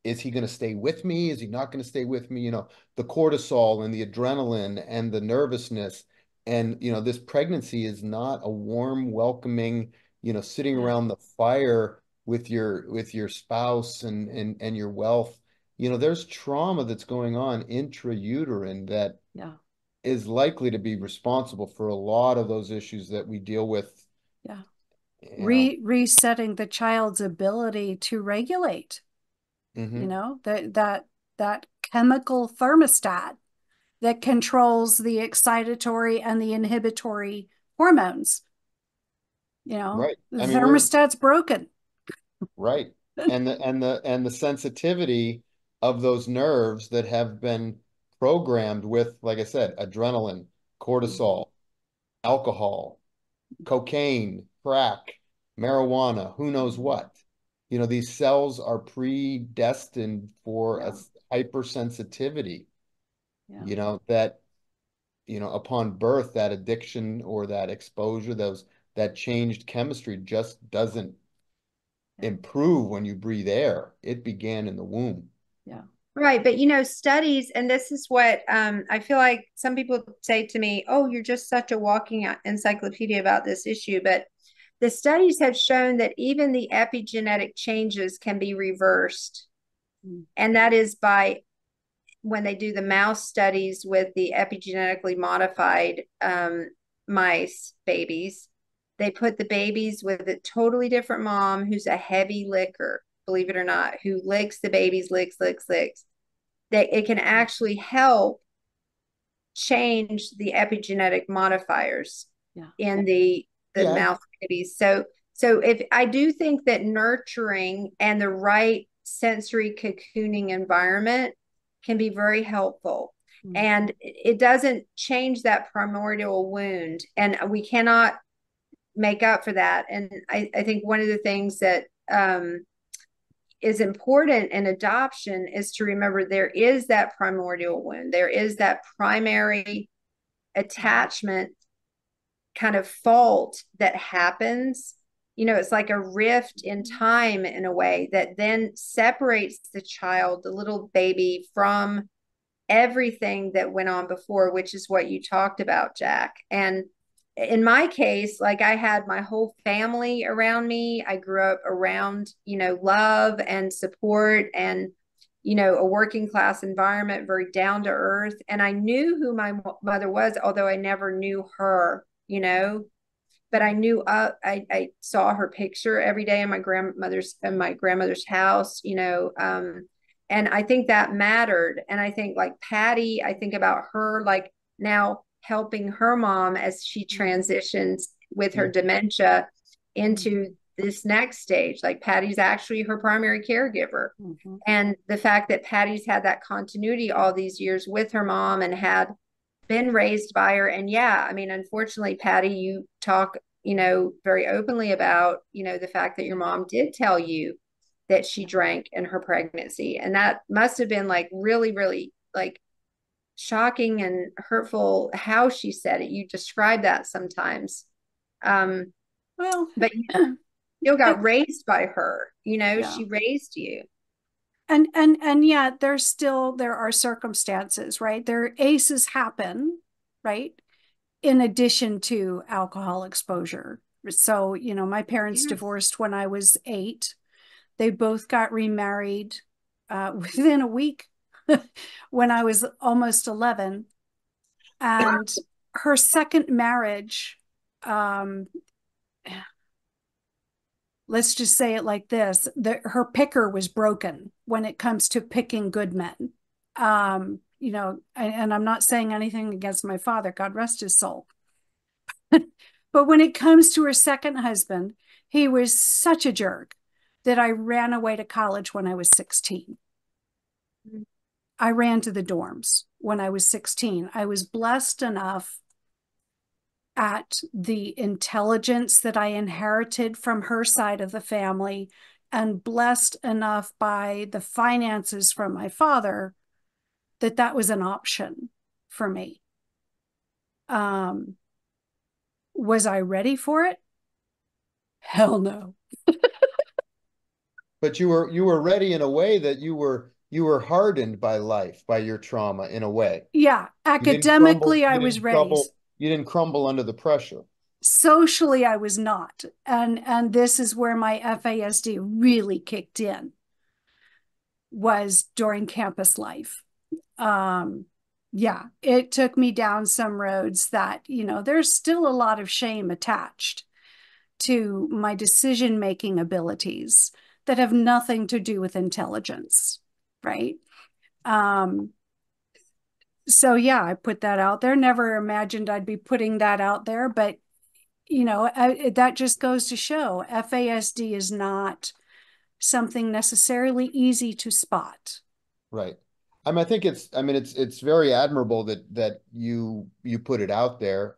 is he going to stay with me? Is he not going to stay with me? The cortisol and the adrenaline and the nervousness. And, this pregnancy is not a warm, welcoming, sitting around the fire with your spouse and your wealth. There's trauma that's going on intrauterine that Yeah. is likely to be responsible for a lot of those issues that we deal with. Yeah. Resetting the child's ability to regulate, that chemical thermostat that controls the excitatory and the inhibitory hormones. Right. The I mean, thermostat's broken. right. And the sensitivity of those nerves that have been programmed with, like I said, adrenaline, cortisol, alcohol, cocaine, crack, marijuana, who knows what. These cells are predestined for a hypersensitivity, that, upon birth, that addiction or that exposure, that changed chemistry just doesn't improve when you breathe air. It began in the womb. Yeah. Right. But, studies, and this is what I feel like some people say to me, oh, you're just such a walking encyclopedia about this issue. But the studies have shown that even the epigenetic changes can be reversed. And that is by when they do the mouse studies with the epigenetically modified mice babies, they put the babies with a totally different mom who's a heavy licker, believe it or not, who licks the babies, licks. That it can actually help change the epigenetic modifiers in the mouse babies. So if I do think that nurturing and the right sensory cocooning environment can be very helpful. And it doesn't change that primordial wound. And we cannot make up for that. And I think one of the things that is important in adoption is to remember there is that primordial wound. There is that primary attachment kind of fault that happens. It's like a rift in time in a way that then separates the child, the little baby, from everything that went on before, which is what you talked about, Jack. And in my case, like I had my whole family around me. I grew up around, love and support and, a working class environment, very down to earth. And I knew who my mother was, although I never knew her, but I knew I saw her picture every day in my grandmother's house, and I think that mattered. And I think like Patti, I think about her like now helping her mom as she transitions with her dementia into this next stage. Like Patti's actually her primary caregiver. And the fact that Patti's had that continuity all these years with her mom and had been raised by her. And I mean, unfortunately, Patti, you talk, very openly about, the fact that your mom did tell you that she drank in her pregnancy. And that must have been like really, really like shocking and hurtful how she said it. You describe that sometimes. But you still got raised by her, she raised you. And yet there are circumstances, right? ACEs happen, right? In addition to alcohol exposure. So, my parents divorced when I was 8. They both got remarried within a week when I was almost 11. And her second marriage, let's just say it like this, her picker was broken when it comes to picking good men. You know, and I'm not saying anything against my father, God rest his soul. But when it comes to her second husband, he was such a jerk that I ran away to college when I was 16. I ran to the dorms when I was 16. I was blessed enough at the intelligence that I inherited from her side of the family, and blessed enough by the finances from my father that that was an option for me. Was I ready for it? Hell no. But you were ready in a way that you were hardened by life, by your trauma in a way. Yeah, academically, I was ready. You didn't crumble under the pressure. Socially, I was not. And this is where my FASD really kicked in, was during campus life. Yeah, it took me down some roads that, you know, there's still a lot of shame attached to my decision-making abilities that have nothing to do with intelligence, right? So yeah, I put that out there. Never imagined I'd be putting that out there, but you know, that just goes to show FASD is not something necessarily easy to spot. Right. I mean, it's very admirable that you put it out there.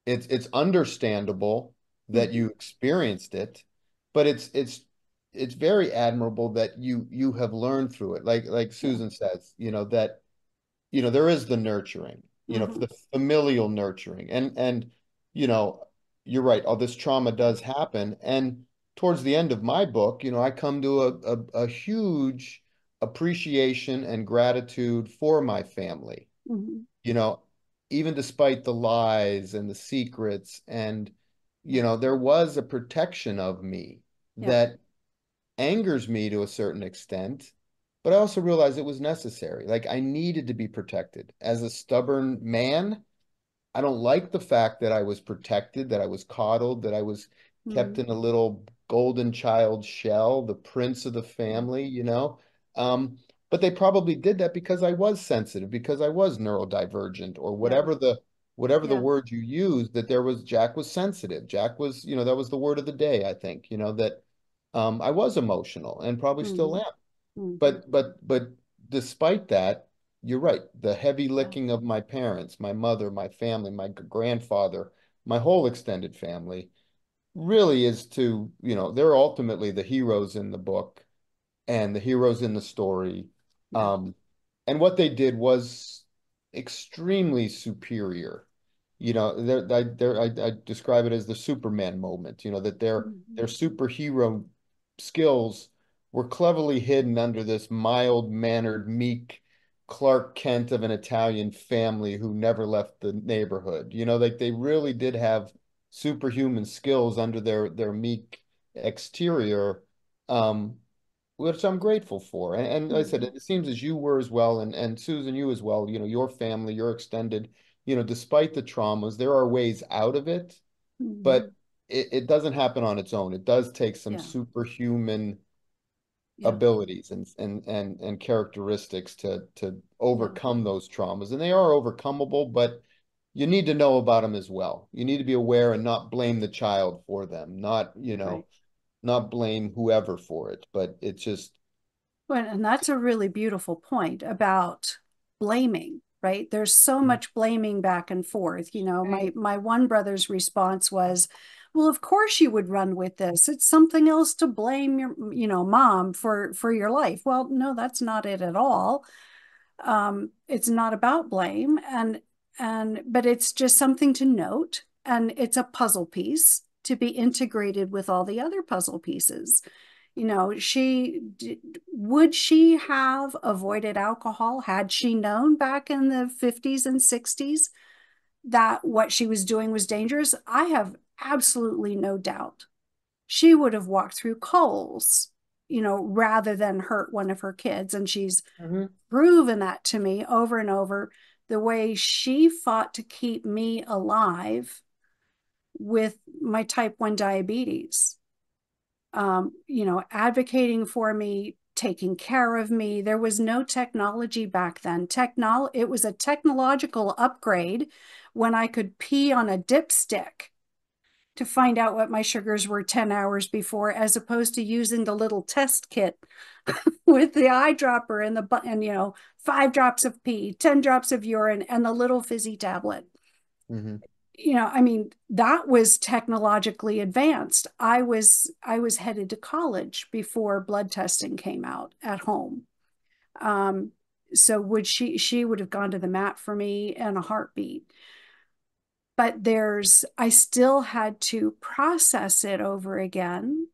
It's understandable that you experienced it, but it's very admirable that you have learned through it. Like Yeah. Susan says, you know, that there is the nurturing, the familial nurturing. And you know, you're right, all this trauma does happen. And towards the end of my book, I come to a huge appreciation and gratitude for my family. Mm-hmm. You know, even despite the lies and the secrets, and there was a protection of me Yeah. that angers me to a certain extent, but I also realized it was necessary. Like, I needed to be protected. As a stubborn man, I don't like the fact that I was protected, that I was coddled, that I was kept Mm-hmm. in a little golden child shell, the prince of the family. Um, but they probably did that because I was sensitive, because I was neurodivergent, or Yeah. whatever the Yeah. word you used, that Jack was sensitive. Jack was, that was the word of the day, I think, that I was emotional and probably still Mm-hmm. am. Mm-hmm. But despite that, you're right. The heavy Yeah. licking of my parents, my mother, my family, my grandfather, my whole extended family really is they're ultimately the heroes in the book and the heroes in the story. Yeah. Um, and what they did was extremely superior. I describe it as the Superman moment, that Mm-hmm. their superhero skills were cleverly hidden under this mild-mannered, meek Clark Kent of an Italian family who never left the neighborhood. Like, they really did have superhuman skills under their meek exterior. Um, which I'm grateful for. And like I said, Mm-hmm. it seems as you were as well, and Susan, you as well, your family, your extended, despite the traumas, there are ways out of it, Mm-hmm. but it doesn't happen on its own. It does take some Yeah. superhuman Yeah. abilities and characteristics to Yeah. overcome those traumas. And they are overcomable, but you need to know about them as well. You need to be aware and not blame the child for them, Right. not blame whoever for it, but it's just. Well, and that's a really beautiful point about blaming, right? There's so much blaming back and forth. You know, Right. my one brother's response was, well, of course you would run with this. It's something else to blame your, mom for your life. Well, no, that's not it at all. It's not about blame, but it's just something to note, and it's a puzzle piece to be integrated with all the other puzzle pieces. Would she have avoided alcohol had she known back in the 50s and 60s that what she was doing was dangerous? I have absolutely no doubt she would have walked through coals, rather than hurt one of her kids. And she's Mhm. proven that to me over and over. The way she fought to keep me alive with my type 1 diabetes. advocating for me, taking care of me. There was no technology back then. It was a technological upgrade when I could pee on a dipstick to find out what my sugars were 10 hours before, as opposed to using the little test kit with the eyedropper and 5 drops of pee, 10 drops of urine, and the little fizzy tablet. Mm-hmm. That was technologically advanced. I was headed to college before blood testing came out at home. So she would have gone to the mat for me in a heartbeat. But I still had to process it over again.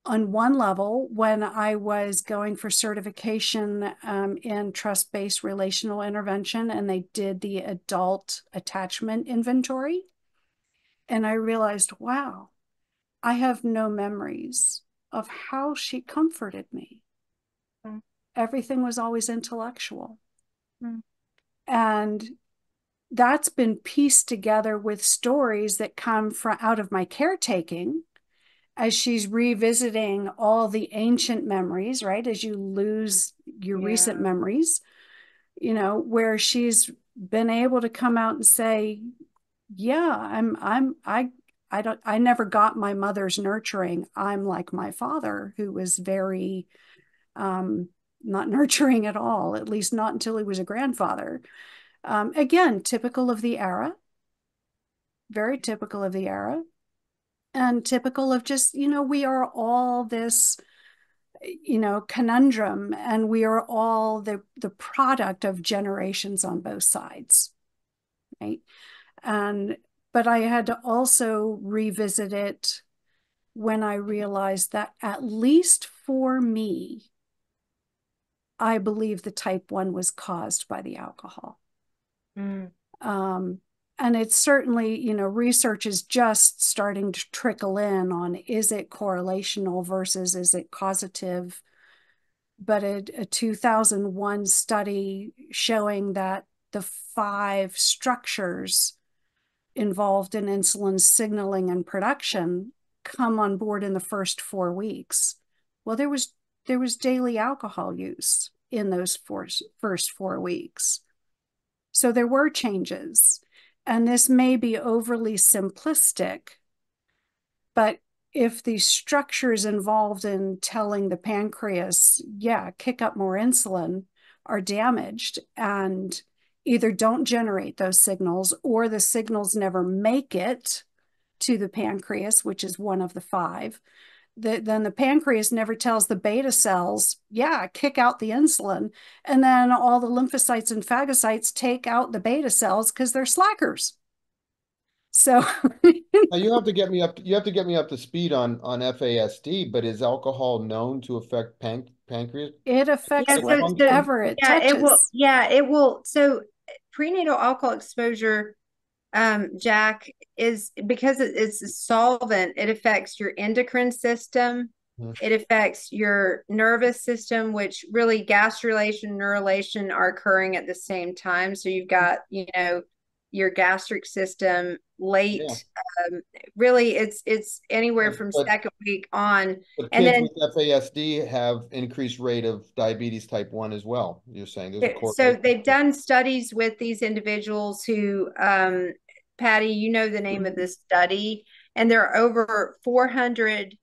On one level, when I was going for certification in trust-based relational intervention, and they did the adult attachment inventory, and I realized, wow, I have no memories of how she comforted me. Mm. Everything was always intellectual. Mm. And that's been pieced together with stories that come out of my caretaking, as she's revisiting all the ancient memories, right? As you lose your recent memories, where she's been able to come out and say, yeah, I never got my mother's nurturing. I'm like my father, who was very, not nurturing at all, at least not until he was a grandfather. Again, typical of the era, very typical of the era. And typical of just, we are all this, conundrum, and we are all the product of generations on both sides, right? But I had to also revisit it when I realized that, at least for me, I believe the type 1 was caused by the alcohol. Mm. And it's certainly, research is just starting to trickle in on, is it correlational versus is it causative? But a 2001 study showing that the 5 structures involved in insulin signaling and production come on board in the first 4 weeks. Well, there was daily alcohol use in those first 4 weeks. So there were changes. And this may be overly simplistic, but if the structures involved in telling the pancreas, kick up more insulin, are damaged and either don't generate those signals, or the signals never make it to the pancreas, which is one of the 5, then the pancreas never tells the beta cells, kick out the insulin. And then all the lymphocytes and phagocytes take out the beta cells because they're slackers. So now you have to get me up to speed on FASD, but is alcohol known to affect pancreas? It affects whatever it touches. It will. So prenatal alcohol exposure, Jack, is because it's a solvent. It affects your endocrine system. Mm-hmm. It affects your nervous system, which really gastrulation, neurulation are occurring at the same time. So you've got, your gastric system late. Yeah. Really, it's anywhere from second week on. But and kids with FASD have increased rate of diabetes type 1 as well. You're saying there's a correlation. So they've done studies with these individuals who, Patti, you know the name of this study, and there are over 400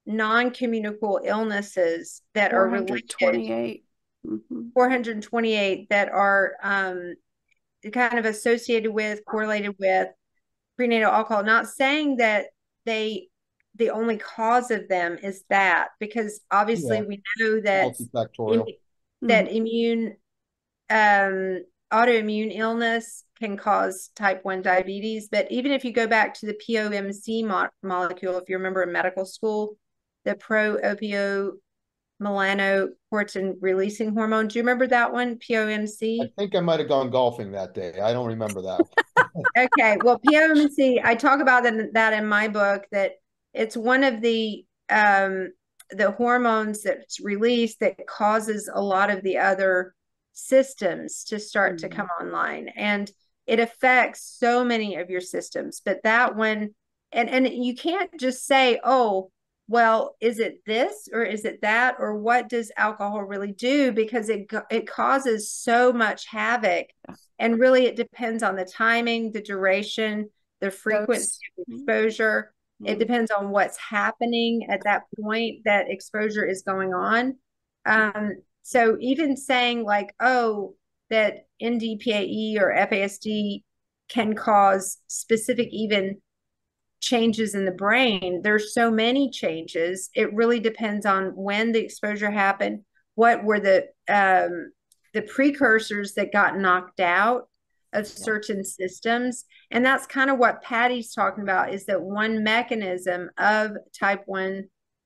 non-communicable illnesses that are related. 428 that are kind of associated with, correlated with prenatal alcohol. Not saying that the only cause of them is that, because obviously we know that immune autoimmune illness can cause type 1 diabetes. But even if you go back to the POMC molecule, if you remember in medical school, the melanocortin releasing hormone. Do you remember that one, POMC? I think I might have gone golfing that day. I don't remember that. Okay, well, POMC, I talk about that in my book, that it's one of the hormones that's released that causes a lot of the other systems to start to come online, and it affects so many of your systems. But that one, and you can't just say, oh, well, is it this or is it that, or what does alcohol really do? Because it causes so much havoc, and really it depends on the timing, the duration, the frequency of exposure. It depends on what's happening at that point that exposure is going on. So even saying like, oh, that NDPAE or FASD can cause specific even changes in the brain. There's so many changes. It really depends on when the exposure happened, what were the precursors that got knocked out of certain systems. And that's kind of what Patti's talking about, is that one mechanism of type 1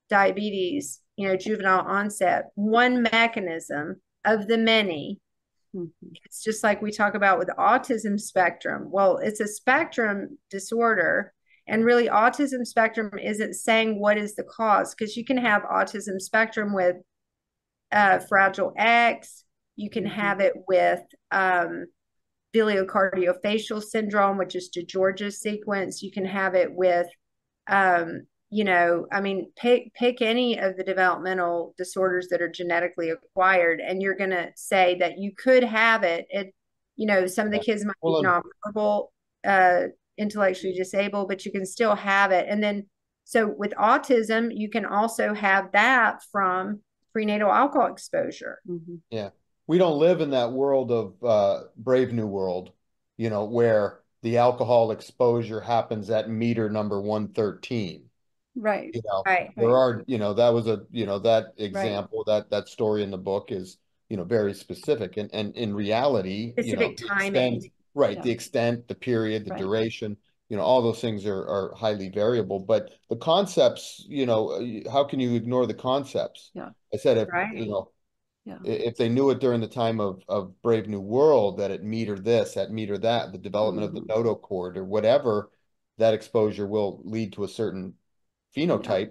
diabetes, juvenile onset, one mechanism of the many. It's just like we talk about with autism spectrum. Well, it's a spectrum disorder. And really, autism spectrum isn't saying what is the cause, because you can have autism spectrum with Fragile X. You can have it with biliocardiofascial syndrome, which is DeGeorge's sequence. You can have it with, pick any of the developmental disorders that are genetically acquired, and you're going to say that you could have it. Some of the kids might be nonverbal, intellectually disabled, but you can still have it. And then, so with autism, you can also have that from prenatal alcohol exposure. Yeah. We don't live in that world of Brave New World, where the alcohol exposure happens at meter number 113. Right. There are, that was that example, that story in the book is, very specific. And in reality, specific timing. The extent, the period, the duration, all those things are highly variable. But the concepts, how can you ignore the concepts? Yeah. I said, if they knew it during the time of Brave New World, that at meter this, at meter that, the development of the notochord or whatever, that exposure will lead to a certain phenotype.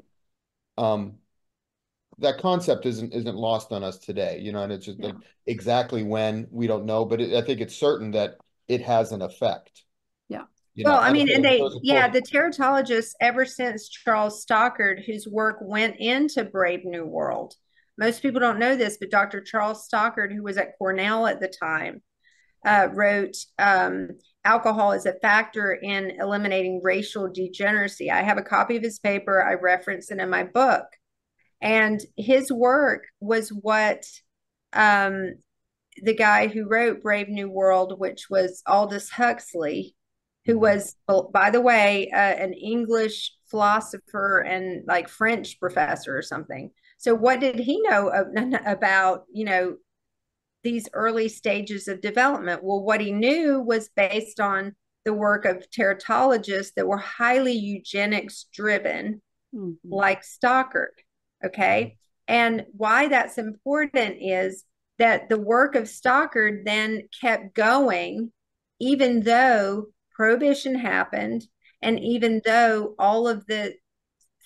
That concept isn't lost on us today, and it's just like exactly when, we don't know, but I think it's certain that it has an effect. Well, I mean, and the teratologists, ever since Charles Stockard, whose work went into Brave New World, most people don't know this, but Dr. Charles Stockard, who was at Cornell at the time, wrote alcohol is a factor in eliminating racial degeneracy. I have a copy of his paper. I reference it in my book. And his work was what the guy who wrote Brave New World, which was Aldous Huxley, who was, by the way, an English philosopher and like French professor or something. So what did he know about, these early stages of development? Well, what he knew was based on the work of teratologists that were highly eugenics driven, like Stockard. Okay. And why that's important is that the work of Stockard then kept going, even though Prohibition happened, and even though all of the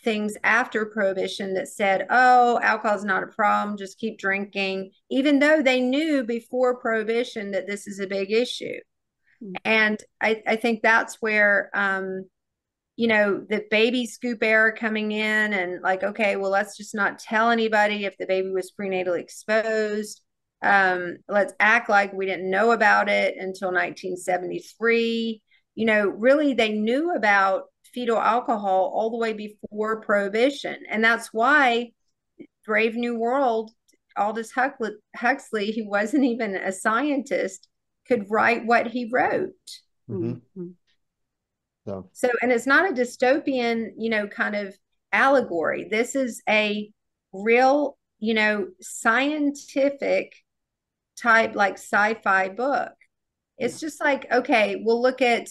things after Prohibition that said, oh, alcohol is not a problem, just keep drinking, even though they knew before Prohibition that this is a big issue. And I think that's where, the baby scoop era coming in, and like, okay, well, let's just not tell anybody if the baby was prenatally exposed. Let's act like we didn't know about it until 1973. Really, they knew about fetal alcohol all the way before Prohibition. And that's why Brave New World, Aldous Huxley, who wasn't even a scientist, could write what he wrote. So, and it's not a dystopian, kind of allegory. This is a real, scientific type, like sci-fi book. It's just like, okay, we'll look at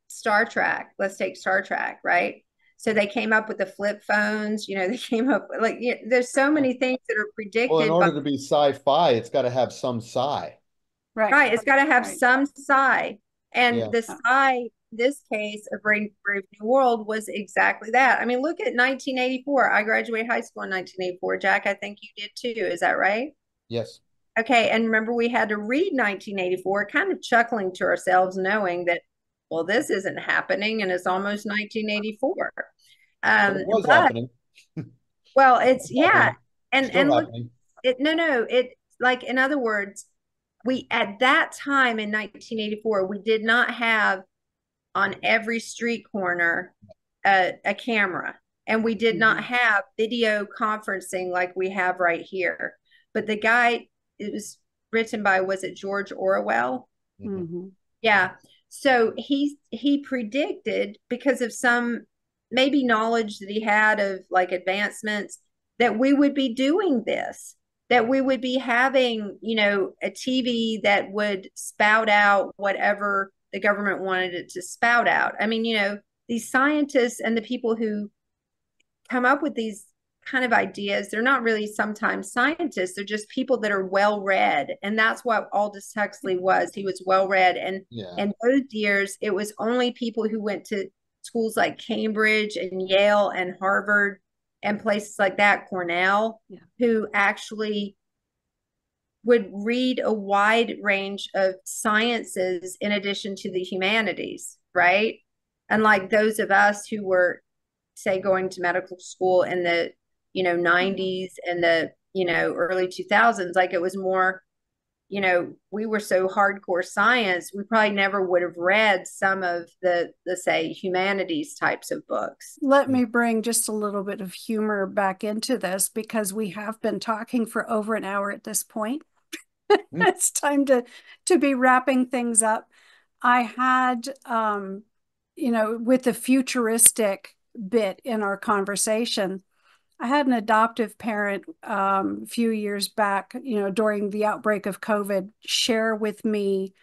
Star Trek. Let's take Star Trek, right? So they came up with the flip phones. They came up with there's so many things that are predicted. Well, in order to be sci-fi, it's got to have some sci. Right. It's got to have some sci. And the sci, this case of Brave New World, was exactly that. I mean, look at 1984. I graduated high school in 1984. Jack, I think you did too. Is that right? Yes. Okay. And remember, we had to read 1984, kind of chuckling to ourselves, knowing that well, this isn't happening, and it's almost 1984. But it was But happening. well, It it's was yeah, happening. and Still look, happening. no, it like in other words, we at that time in 1984, we did not have on every street corner a camera, and we did not have video conferencing like we have right here. But the guy, it was written by, was it George Orwell? Mm-hmm. Yeah. So he predicted, because of some maybe knowledge that he had of like advancements, that we would be doing this, that we would be having, a TV that would spout out whatever the government wanted it to spout out. I mean, these scientists and the people who come up with these kind of ideas, they're not really sometimes scientists, they're just people that are well read. And that's what Aldous Huxley was. He was well read. And Yeah. in those years, it was only people who went to schools like Cambridge and Yale and Harvard and places like that, Cornell, who actually would read a wide range of sciences in addition to the humanities, right? Unlike those of us who were, say, going to medical school in the 90s and the early 2000s, like it was more, we were so hardcore science, we probably never would have read some of the say humanities types of books. Let me bring just a little bit of humor back into this, because we have been talking for over an hour at this point. It's time to be wrapping things up. I had with the futuristic bit in our conversation, I had an adoptive parent a few years back, during the outbreak of COVID, share with me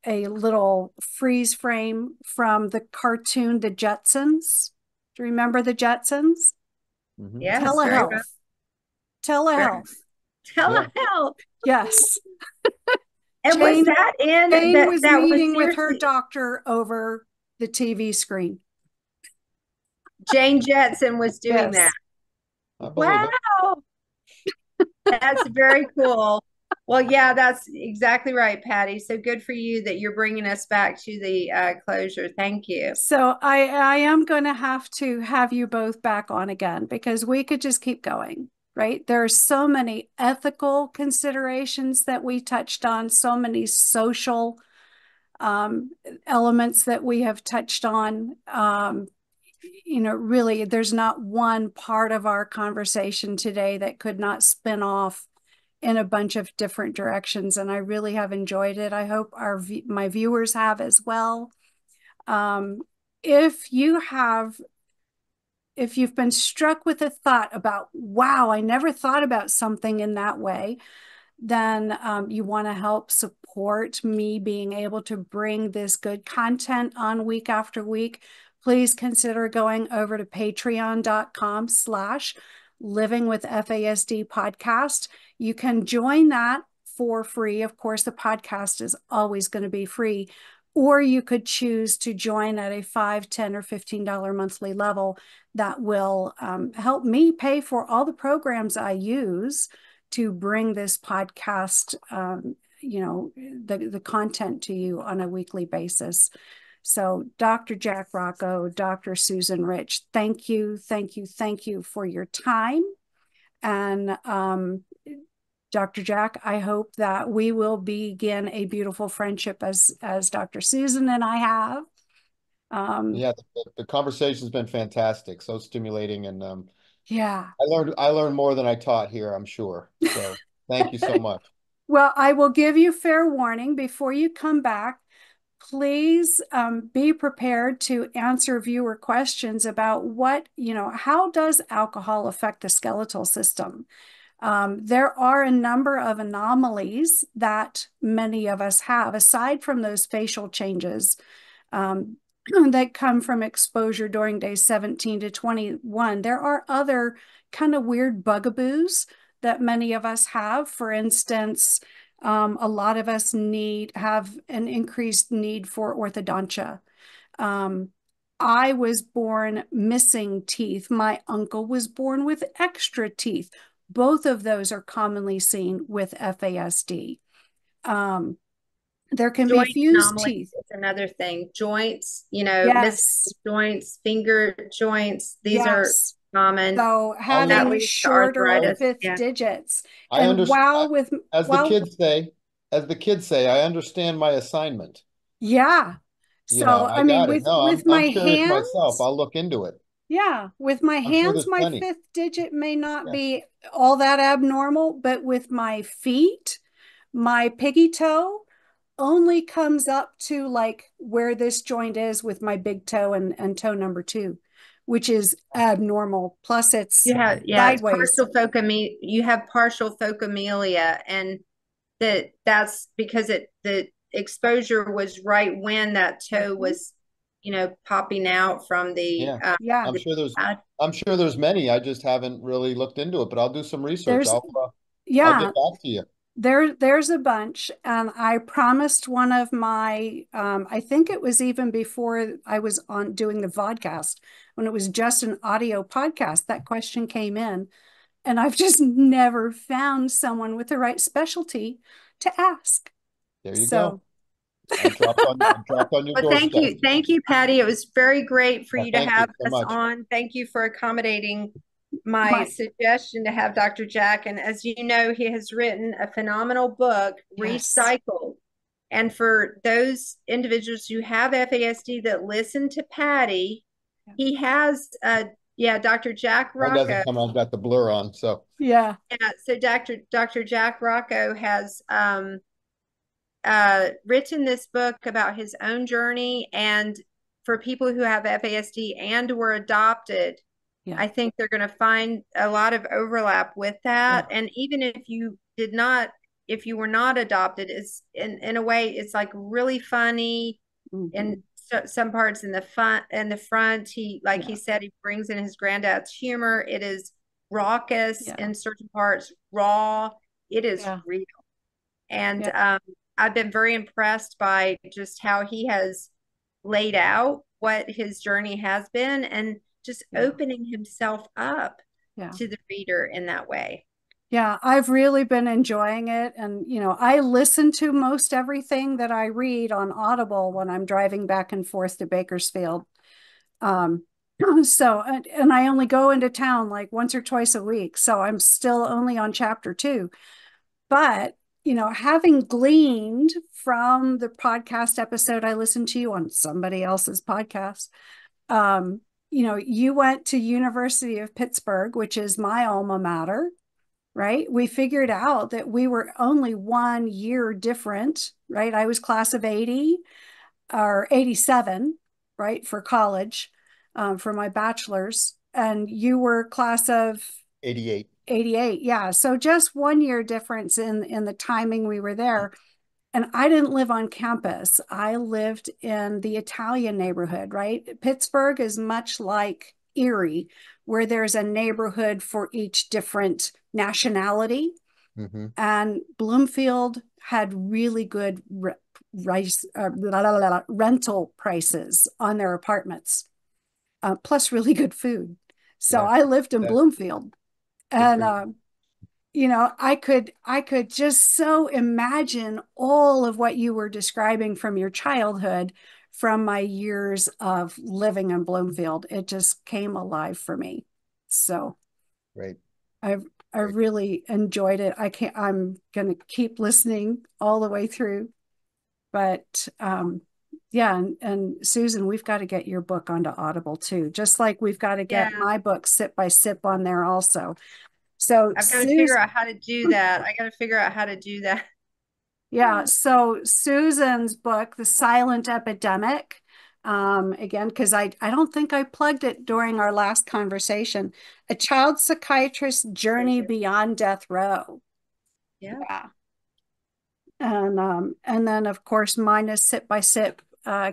a little freeze frame from the cartoon The Jetsons. Do you remember The Jetsons? Yes, very much. Telehealth. Telehealth. Telehealth. Yes. And was that in Jane was that was meeting with her seriously doctor over the TV screen. Jane Jetson was doing Yes. that. Wow. That's very cool. Well, yeah, that's exactly right, Patti. So good for you that you're bringing us back to the closure. Thank you. So I am going to have you both back on again, because we could just keep going, right? There are so many ethical considerations that we touched on, so many social elements that we have touched on. Really, there's not one part of our conversation today that could not spin off in a bunch of different directions. And I really have enjoyed it. I hope my viewers have as well. If you've been struck with a thought about, wow, I never thought about something in that way, then you want to help support me being able to bring this good content on week after week, please consider going over to patreon.com/livingwithfasd podcast. You can join that for free. Of course, the podcast is always going to be free, or you could choose to join at a $5, $10, or $15 monthly level. That will help me pay for all the programs I use to bring this podcast, the content to you on a weekly basis. So Dr. Jack Rocco, Dr. Susan Rich, thank you for your time. And Dr. Jack, I hope that we will begin a beautiful friendship as Dr. Susan and I have. Yeah, the conversation's been fantastic, so stimulating, and yeah, I learned more than I taught here, I'm sure. So thank you so much. Well, I will give you fair warning before you come back. Please be prepared to answer viewer questions about how does alcohol affect the skeletal system? There are a number of anomalies that many of us have, aside from those facial changes that come from exposure during days 17 to 21. There are other kind of weird bugaboos that many of us have. For instance, a lot of us have an increased need for orthodontia. I was born missing teeth. My uncle was born with extra teeth. Both of those are commonly seen with FASD. There can be Joint fused anomalies teeth. is another thing. Joints, you know, missing Yes. joints, finger joints, these are Yes. common. So I'll That leave. having leads to shorter arthritis. fifth Yeah. digits. I And understand. As the while, kids say, I understand my assignment. yeah. You know, So, I I mean, got it. No, with I'm my curious myself. hands, I'll look into it. yeah, with my I'm sure hands, there's my plenty. fifth digit may not Yeah, be all that abnormal, but with my feet, my piggy toe only comes up to like where this joint is with my big toe and toe number two, which is abnormal. Plus, it's You have, yeah, it's sideways. partial focamelia. You have partial focamelia, and that's because the exposure was right when that toe was, you know, popping out from yeah. Yeah, I'm the sure there's. pad. I'm sure there's many. I just haven't really looked into it, but I'll do some research. there's, I'll get yeah, back to you. there's a bunch. And I promised one of my, I think it was even before I was on doing the vodcast, when it was just an audio podcast, that question came in. And I've just never found someone with the right specialty to ask. There you go. So, I dropped on your Well, doorstep. thank you, Patty. It was very great for Yeah, you to thank you have so us much. on. Thank you for accommodating my my, suggestion to have Dr. Jack. And as you know, he has written a phenomenal book, yes. Recycled. And for those individuals who have FASD that listen to Patty, he has, yeah, Dr. Jack Mine Rocco. doesn't come. I've got the blur on. So Yeah. Yeah, so Dr. Jack Rocco has written this book about his own journey, and for people who have FASD and were adopted, Yeah. I think they're going to find a lot of overlap with that. Yeah. And even if you did not, if you were not adopted, is in a way it's like really funny, Mm-hmm. and so, some parts in the front, he, like Yeah. he said, he brings in his granddad's humor. It is raucous Yeah. in certain parts, raw. It is Yeah. real. And Yeah. I've been very impressed by just how he has laid out what his journey has been, and just Yeah. opening himself up Yeah. to the reader in that way. Yeah, I've really been enjoying it. And, I listen to most everything that I read on Audible when I'm driving back and forth to Bakersfield. Um, so, and I only go into town like once or twice a week. So I'm still only on chapter two. But, having gleaned from the podcast episode I listened to you on somebody else's podcast, you went to University of Pittsburgh, which is my alma mater, right? We figured out that we were only 1 year different, right? I was class of 80 or 87, right, for college, for my bachelor's, and you were class of 88. 88. Yeah. So just 1 year difference in the timing we were there. And I didn't live on campus. I lived in the Italian neighborhood, right? Pittsburgh is much like Erie, where there's a neighborhood for each different nationality. Mm-hmm. And Bloomfield had really good rental prices on their apartments, plus really good food. So Yeah. I lived in That, Bloomfield. good for And you. I could just so imagine all of what you were describing from your childhood, from my years of living in Bloomfield. It just came alive for me. So Great. I've I Great. really enjoyed it. I'm gonna keep listening all the way through. But yeah, and Susan, we've got to get your book onto Audible too, just like we've got to Yeah, get my book Sip by Sip on there also. So I've got to figure Susan, out how to do that. I got to figure out how to do that. yeah, so Susan's book, The Silent Epidemic, again, because I don't think I plugged it during our last conversation, A Child Psychiatrist's Journey Beyond Death Row. Yeah. Yeah. And then of course mine is Sip by Sip,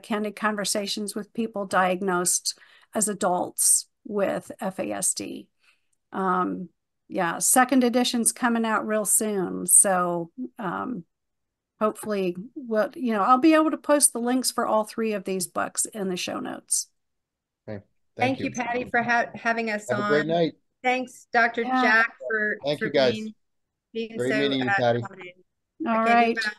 candid conversations with people diagnosed as adults with FASD. Yeah, second edition's coming out real soon. So hopefully I'll be able to post the links for all three of these books in the show notes. Okay. Thank Thank you. you, Patty, for having us Have a great on. night. Thanks, Dr. Yeah. Jack, Thank for you guys. being Great so meeting you, Patty. accommodating. All Okay, right. goodbye.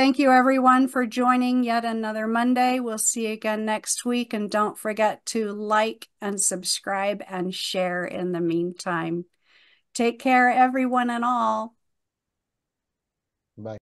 Thank you, everyone, for joining yet another Monday. We'll see you again next week. And don't forget to like and subscribe and share in the meantime. Take care, everyone and all. Bye.